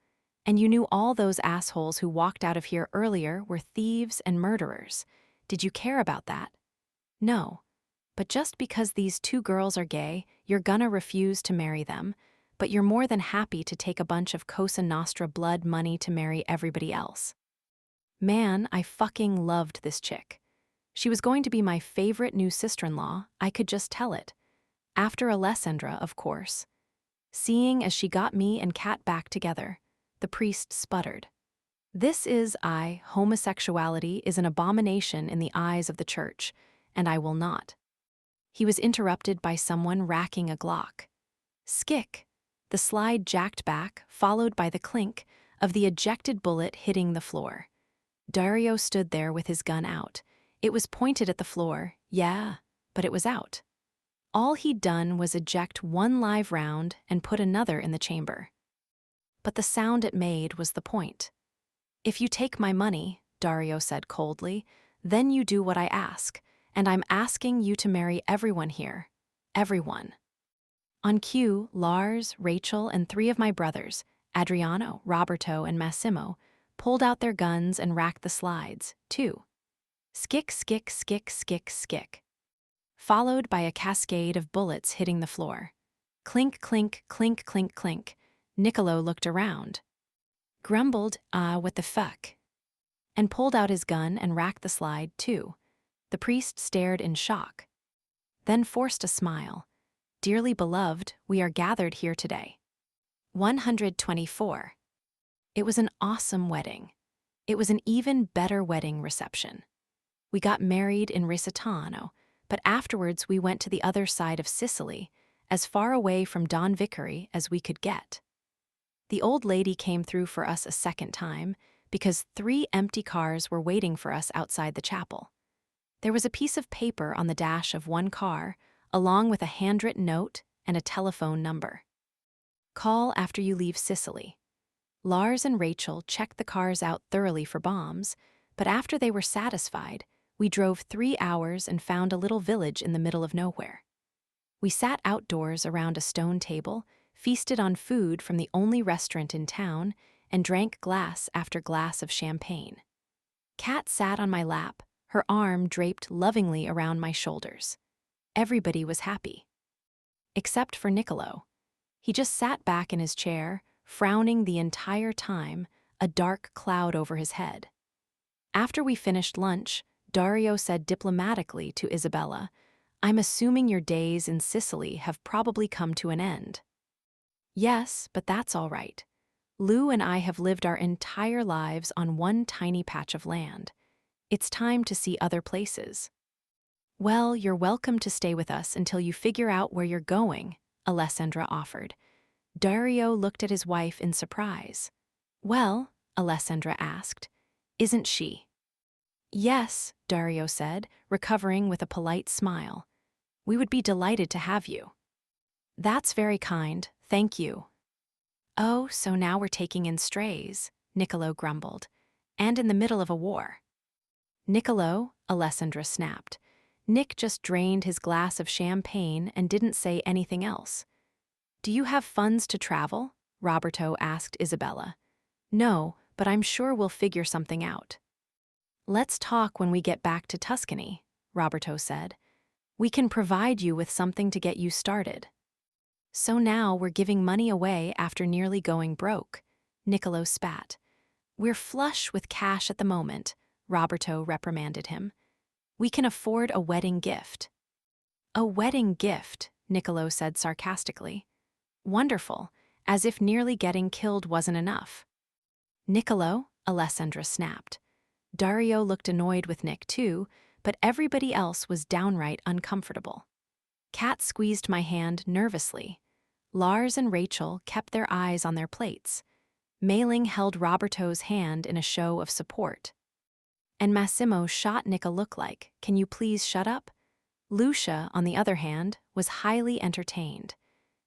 And you knew all those assholes who walked out of here earlier were thieves and murderers. Did you care about that? No. But just because these 2 girls are gay, you're gonna refuse to marry them, but you're more than happy to take a bunch of Cosa Nostra blood money to marry everybody else. Man, I fucking loved this chick. She was going to be my favorite new sister-in-law, I could just tell it. After Alessandra, of course. Seeing as she got me and Kat back together, the priest sputtered. Homosexuality is an abomination in the eyes of the church, and I will not. He was interrupted by someone racking a Glock. Skick! The slide jacked back, followed by the clink of the ejected bullet hitting the floor. Dario stood there with his gun out. It was pointed at the floor, yeah, but it was out. All he'd done was eject 1 live round and put another in the chamber. But the sound it made was the point. If you take my money, Dario said coldly, then you do what I ask, and I'm asking you to marry everyone here. Everyone. On cue, Lars, Rachel, and 3 of my brothers, Adriano, Roberto, and Massimo, pulled out their guns and racked the slides, too. Skick, skick, skick, skick, skick. Followed by a cascade of bullets hitting the floor. Clink, clink, clink, clink, clink. Niccolo looked around. Grumbled, what the fuck? And pulled out his gun and racked the slide, too. The priest stared in shock. Then forced a smile. Dearly beloved, we are gathered here today. 124. It was an awesome wedding. It was an even better wedding reception. We got married in Risitano, but afterwards we went to the other side of Sicily, as far away from Don Vicari as we could get. The old lady came through for us a second time because 3 empty cars were waiting for us outside the chapel. There was a piece of paper on the dash of 1 car, along with a handwritten note and a telephone number. Call after you leave Sicily. Lars and Rachel checked the cars out thoroughly for bombs, but after they were satisfied, we drove 3 hours and found a little village in the middle of nowhere. We sat outdoors around a stone table, feasted on food from the only restaurant in town, and drank glass after glass of champagne. Kat sat on my lap, her arm draped lovingly around my shoulders. Everybody was happy. Except for Niccolo. He just sat back in his chair, frowning the entire time, a dark cloud over his head. After we finished lunch, Dario said diplomatically to Isabella, "I'm assuming your days in Sicily have probably come to an end." "Yes, but that's all right. Lou and I have lived our entire lives on one tiny patch of land. It's time to see other places." "Well, you're welcome to stay with us until you figure out where you're going," Alessandra offered. Dario looked at his wife in surprise. "Well," Alessandra asked, "isn't she?" "Yes," Dario said, recovering with a polite smile. "We would be delighted to have you." "That's very kind, thank you." "Oh, so now we're taking in strays," Niccolo grumbled. "And in the middle of a war." "Niccolo," Alessandra snapped. Nick just drained his glass of champagne and didn't say anything else. "Do you have funds to travel?" Roberto asked Isabella. "No, but I'm sure we'll figure something out." "Let's talk when we get back to Tuscany," Roberto said. "We can provide you with something to get you started." "So now we're giving money away after nearly going broke," Niccolo spat. "We're flush with cash at the moment," Roberto reprimanded him. "We can afford a wedding gift." "A wedding gift," Niccolo said sarcastically. "Wonderful, as if nearly getting killed wasn't enough." "Niccolo," Alessandra snapped. Dario looked annoyed with Nick too, but everybody else was downright uncomfortable. Kat squeezed my hand nervously. Lars and Rachel kept their eyes on their plates. Mailing held Roberto's hand in a show of support. And Massimo shot Nick a look like, "Can you please shut up?" Lucia, on the other hand, was highly entertained.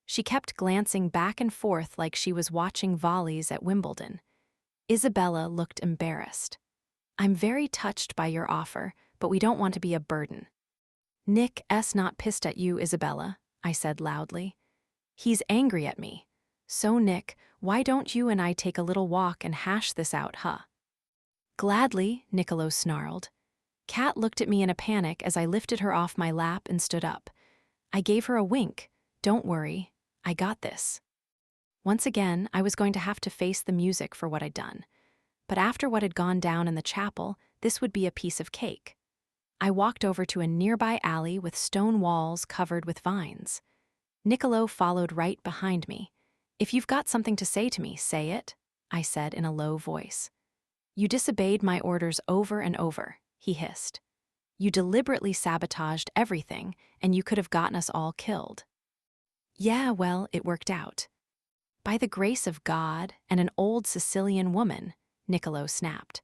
She kept glancing back and forth like she was watching volleys at Wimbledon. Isabella looked embarrassed. "I'm very touched by your offer, but we don't want to be a burden." "Nick's not pissed at you, Isabella," I said loudly. "He's angry at me. So Nick, why don't you and I take a little walk and hash this out, huh?" "Gladly," Niccolo snarled. Kat looked at me in a panic as I lifted her off my lap and stood up. I gave her a wink. "Don't worry, I got this." Once again, I was going to have to face the music for what I'd done. But after what had gone down in the chapel, this would be a piece of cake. I walked over to a nearby alley with stone walls covered with vines. Niccolo followed right behind me. "If you've got something to say to me, say it," I said in a low voice. "You disobeyed my orders over and over," he hissed. "You deliberately sabotaged everything, and you could have gotten us all killed." "Yeah, well, it worked out." "By the grace of God and an old Sicilian woman," Niccolo snapped.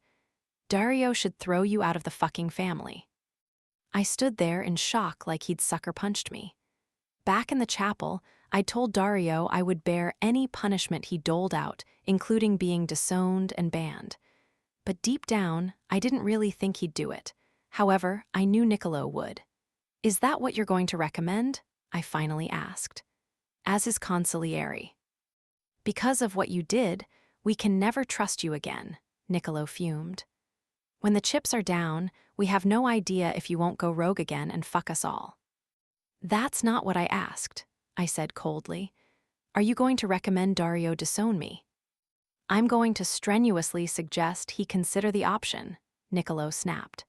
"Dario should throw you out of the fucking family." I stood there in shock like he'd sucker punched me. Back in the chapel, I told Dario I would bear any punishment he doled out, including being disowned and banned. But deep down, I didn't really think he'd do it. However, I knew Niccolo would. "Is that what you're going to recommend?" I finally asked. "As his consigliere." "Because of what you did, we can never trust you again," Niccolo fumed. "When the chips are down, we have no idea if you won't go rogue again and fuck us all." "That's not what I asked," I said coldly. "Are you going to recommend Dario disown me?" "I'm going to strenuously suggest he consider the option," Niccolo snapped.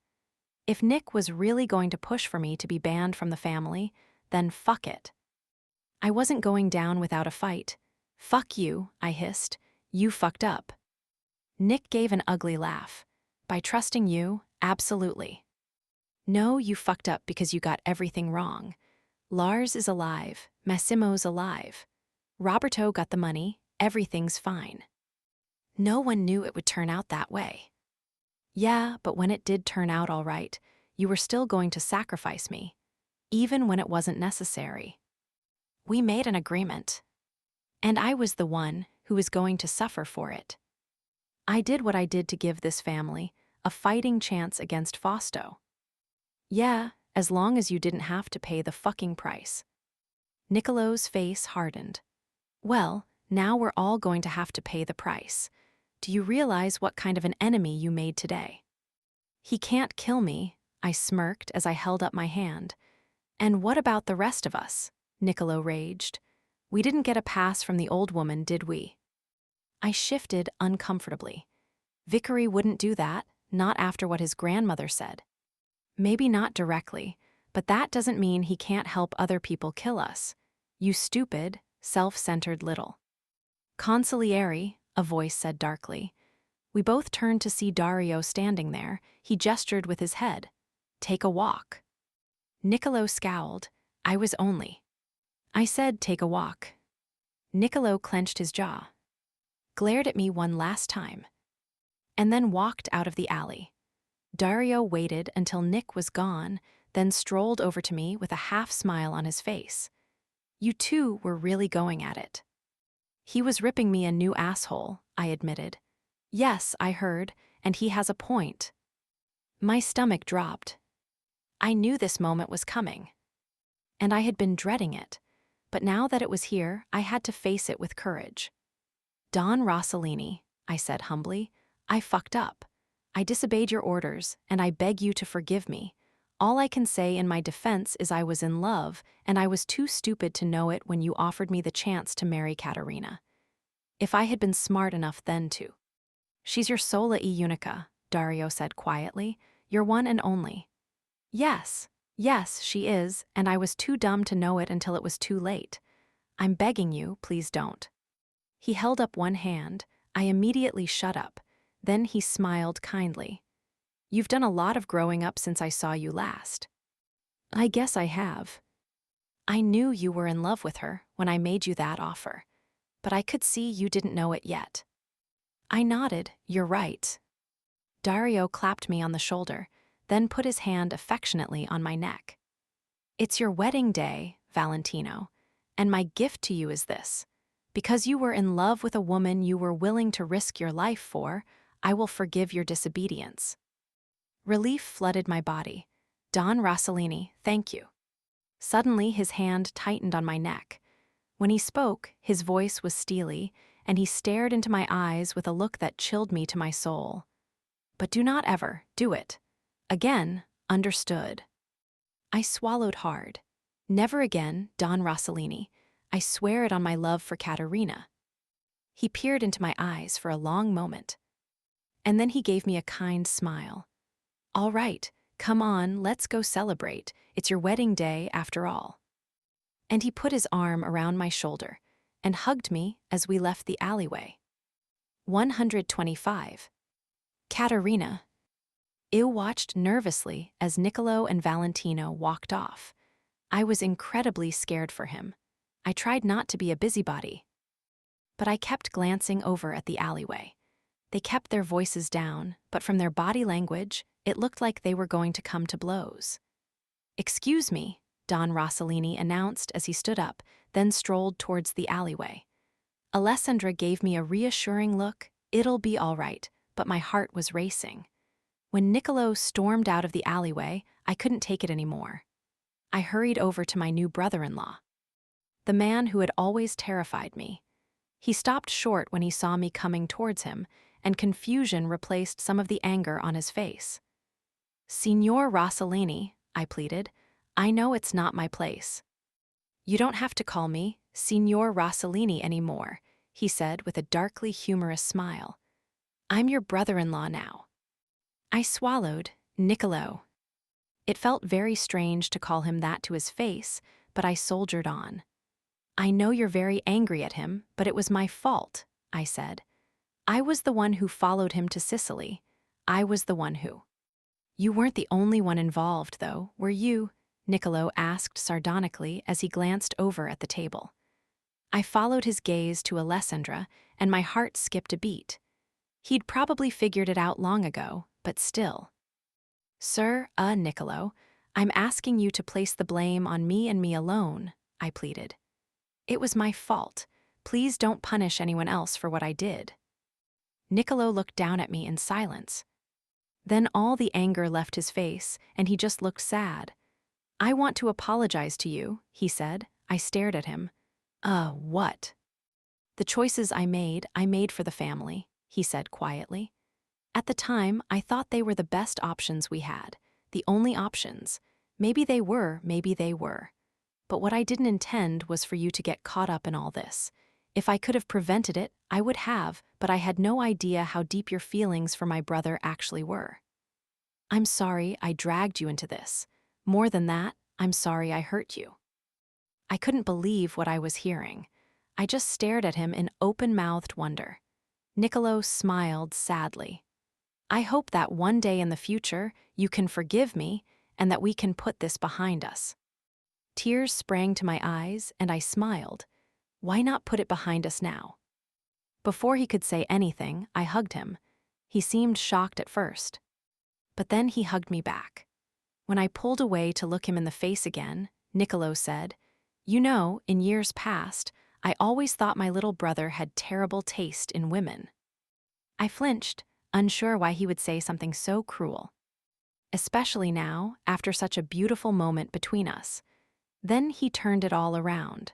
"If Nick was really going to push for me to be banned from the family, then fuck it." I wasn't going down without a fight. "Fuck you," I hissed. "You fucked up." Nick gave an ugly laugh. "By trusting you, absolutely." "No, you fucked up because you got everything wrong. Lars is alive, Massimo's alive. Roberto got the money, everything's fine." "No one knew it would turn out that way." "Yeah, but when it did turn out all right, you were still going to sacrifice me, even when it wasn't necessary. We made an agreement. And I was the one who was going to suffer for it. I did what I did to give this family a fighting chance against Fausto. Yeah, as long as you didn't have to pay the fucking price. Nicolo's face hardened. Well, now we're all going to have to pay the price. Do you realize what kind of an enemy you made today? He can't kill me, I smirked as I held up my hand. And what about the rest of us? Nicolo raged. We didn't get a pass from the old woman, did we? I shifted uncomfortably. Vickery wouldn't do that, not after what his grandmother said. Maybe not directly, but that doesn't mean he can't help other people kill us. You stupid, self-centered little. Consigliere, a voice said darkly. We both turned to see Dario standing there. He gestured with his head. Take a walk. Nicolo scowled. I was only. I said take a walk. Nicolo clenched his jaw, glared at me one last time, and then walked out of the alley. Dario waited until Nick was gone, then strolled over to me with a half-smile on his face. You two were really going at it. He was ripping me a new asshole, I admitted. Yes, I heard, and he has a point. My stomach dropped. I knew this moment was coming, and I had been dreading it, but now that it was here, I had to face it with courage. Don Rossellini, I said humbly, I fucked up. I disobeyed your orders, and I beg you to forgive me. All I can say in my defense is I was in love, and I was too stupid to know it when you offered me the chance to marry Caterina. If I had been smart enough then to. She's your sola e unica, Dario said quietly, your one and only. Yes, she is, and I was too dumb to know it until it was too late. I'm begging you, please don't. He held up one hand. I immediately shut up. Then he smiled kindly. You've done a lot of growing up since I saw you last. I guess I have. I knew you were in love with her when I made you that offer, but I could see you didn't know it yet. I nodded, you're right. Dario clapped me on the shoulder, then put his hand affectionately on my neck. It's your wedding day, Valentino, and my gift to you is this. Because you were in love with a woman you were willing to risk your life for, I will forgive your disobedience. Relief flooded my body. Don Rossellini, thank you. Suddenly his hand tightened on my neck. When he spoke, his voice was steely, and he stared into my eyes with a look that chilled me to my soul. But do not ever do it. Again, understood. I swallowed hard. Never again, Don Rossellini. I swear it on my love for Caterina. He peered into my eyes for a long moment. And then he gave me a kind smile. All right, come on, let's go celebrate. It's your wedding day after all. And he put his arm around my shoulder and hugged me as we left the alleyway. 125. Caterina. I watched nervously as Nicolo and Valentino walked off. I was incredibly scared for him. I tried not to be a busybody, but I kept glancing over at the alleyway. They kept their voices down, but from their body language, it looked like they were going to come to blows. Excuse me, Don Rossellini announced as he stood up, then strolled towards the alleyway. Alessandra gave me a reassuring look. It'll be all right, but my heart was racing. When Nicolo stormed out of the alleyway, I couldn't take it anymore. I hurried over to my new brother-in-law, the man who had always terrified me. He stopped short when he saw me coming towards him, and confusion replaced some of the anger on his face. Signor Rossellini, I pleaded, I know it's not my place. You don't have to call me Signor Rossellini anymore, he said with a darkly humorous smile. I'm your brother-in-law now. I swallowed, Nicolo. It felt very strange to call him that to his face, but I soldiered on. I know you're very angry at him, but it was my fault, I said. I was the one who followed him to Sicily. I was the one who. You weren't the only one involved, though, were you? Nicolo asked sardonically as he glanced over at the table. I followed his gaze to Alessandra, and my heart skipped a beat. He'd probably figured it out long ago, but still. Sir, Nicolo, I'm asking you to place the blame on me and me alone, I pleaded. It was my fault. Please don't punish anyone else for what I did. Nicolo looked down at me in silence. Then all the anger left his face, and he just looked sad. "I want to apologize to you," he said. I stared at him. What?" "The choices I made for the family," he said quietly. "At the time, I thought they were the best options we had, the only options. Maybe they were, maybe they were. But what I didn't intend was for you to get caught up in all this. If I could have prevented it, I would have, but I had no idea how deep your feelings for my brother actually were. I'm sorry I dragged you into this. More than that, I'm sorry I hurt you." I couldn't believe what I was hearing. I just stared at him in open-mouthed wonder. Niccolo smiled sadly. "I hope that one day in the future you can forgive me and that we can put this behind us." Tears sprang to my eyes and I smiled. Why not put it behind us now? Before he could say anything, I hugged him. He seemed shocked at first. But then he hugged me back. When I pulled away to look him in the face again, Niccolo said, "You know, in years past, I always thought my little brother had terrible taste in women." I flinched, unsure why he would say something so cruel. Especially now, after such a beautiful moment between us. Then he turned it all around.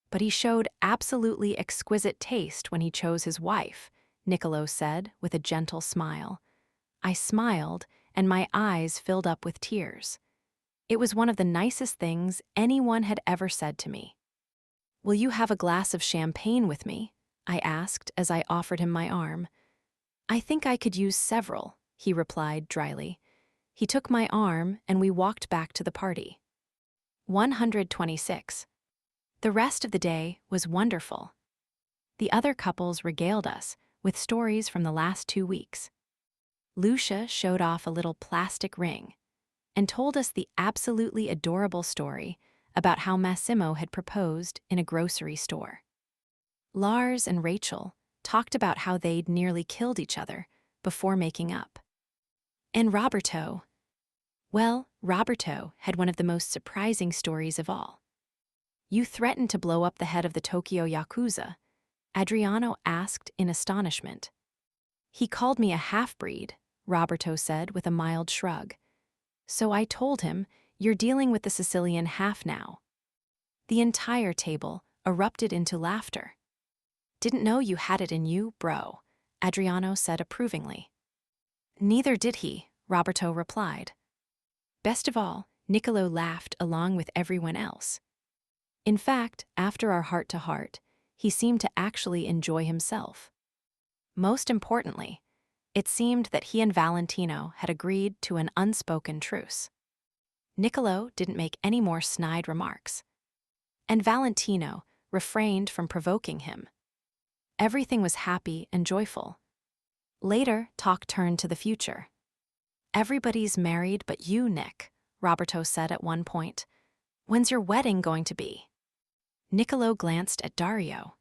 "But he showed absolutely exquisite taste when he chose his wife," Niccolo said with a gentle smile. I smiled, and my eyes filled up with tears. It was one of the nicest things anyone had ever said to me. "Will you have a glass of champagne with me?" I asked as I offered him my arm. "I think I could use several," he replied dryly. He took my arm and we walked back to the party. 126. The rest of the day was wonderful. The other couples regaled us with stories from the last 2 weeks. Lucia showed off a little plastic ring and told us the absolutely adorable story about how Massimo had proposed in a grocery store. Lars and Rachel talked about how they'd nearly killed each other before making up. And Roberto had one of the most surprising stories of all. "You threatened to blow up the head of the Tokyo Yakuza," Adriano asked in astonishment. "He called me a half-breed," Roberto said with a mild shrug. "So I told him, you're dealing with the Sicilian half now." The entire table erupted into laughter. "Didn't know you had it in you, bro," Adriano said approvingly. "Neither did he," Roberto replied. Best of all, Niccolo laughed along with everyone else. In fact, after our heart-to-heart, he seemed to actually enjoy himself. Most importantly, it seemed that he and Valentino had agreed to an unspoken truce. Niccolo didn't make any more snide remarks, and Valentino refrained from provoking him. Everything was happy and joyful. Later, talk turned to the future. "Everybody's married but you, Nick," Roberto said at one point. "When's your wedding going to be?" Niccolo glanced at Dario,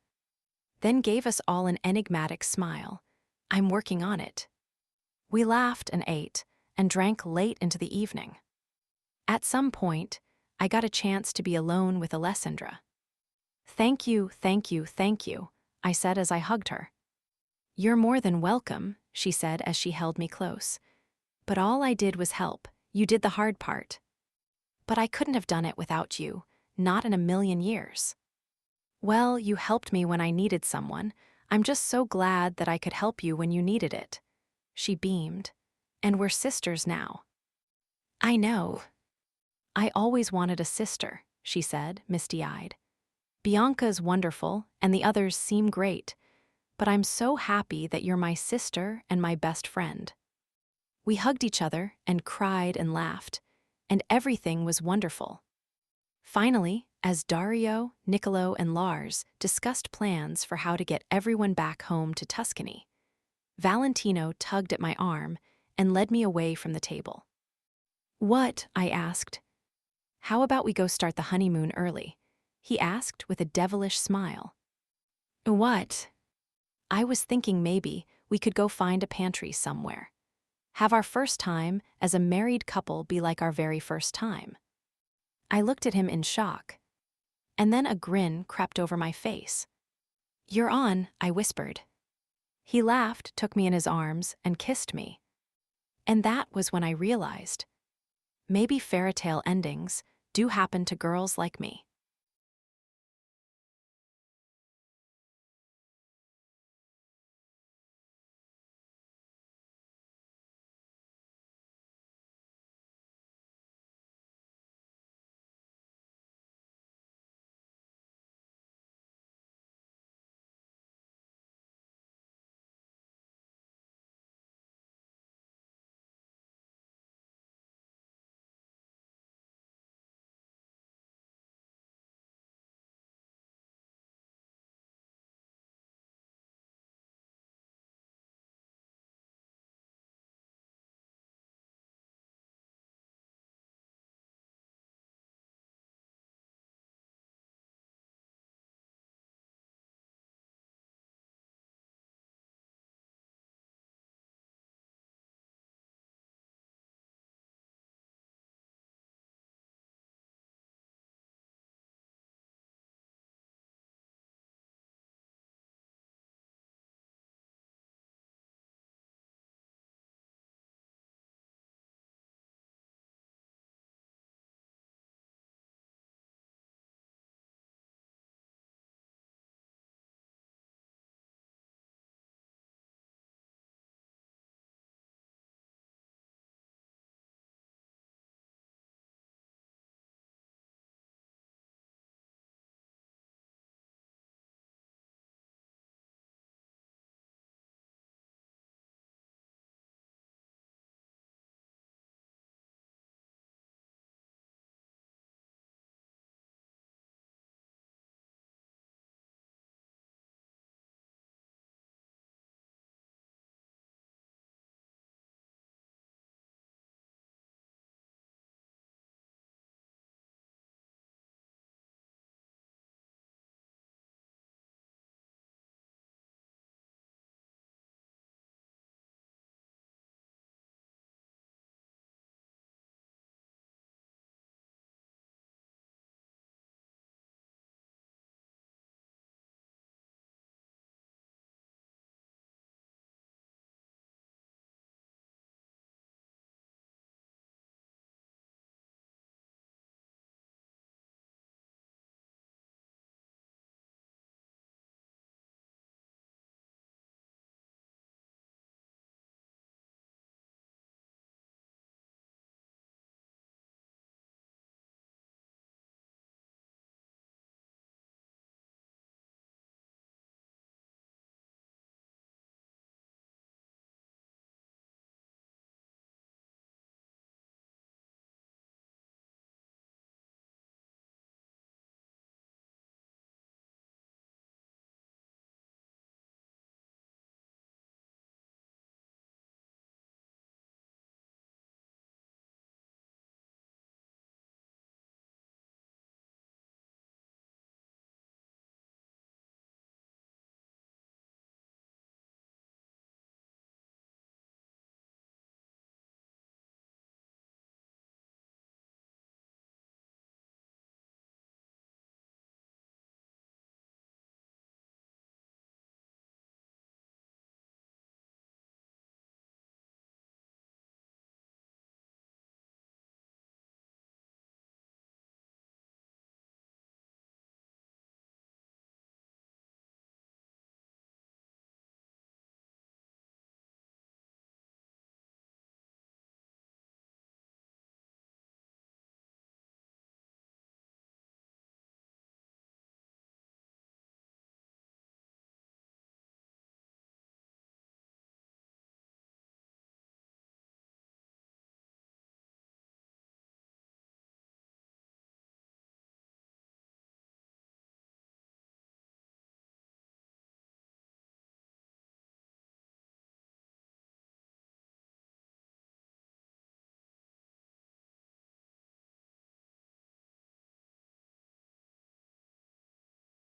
then gave us all an enigmatic smile. "I'm working on it." We laughed and ate, and drank late into the evening. At some point, I got a chance to be alone with Alessandra. Thank you," I said as I hugged her. "You're more than welcome," she said as she held me close. "But all I did was help. You did the hard part." "But I couldn't have done it without you, not in a million years." "Well, you helped me when I needed someone. I'm just so glad that I could help you when you needed it." She beamed. "And we're sisters now." "I know. I always wanted a sister," she said, misty-eyed. "Bianca's wonderful, and the others seem great, but I'm so happy that you're my sister and my best friend." We hugged each other and cried and laughed, and everything was wonderful. Finally, as Dario, Niccolo, and Lars discussed plans for how to get everyone back home to Tuscany, Valentino tugged at my arm and led me away from the table. "What?" I asked. "How about we go start the honeymoon early?" he asked with a devilish smile. "What?" "I was thinking maybe we could go find a pantry somewhere. Have our first time as a married couple be like our very first time." I looked at him in shock, and then a grin crept over my face. "You're on," I whispered. He laughed, took me in his arms, and kissed me. And that was when I realized maybe fairy tale endings do happen to girls like me.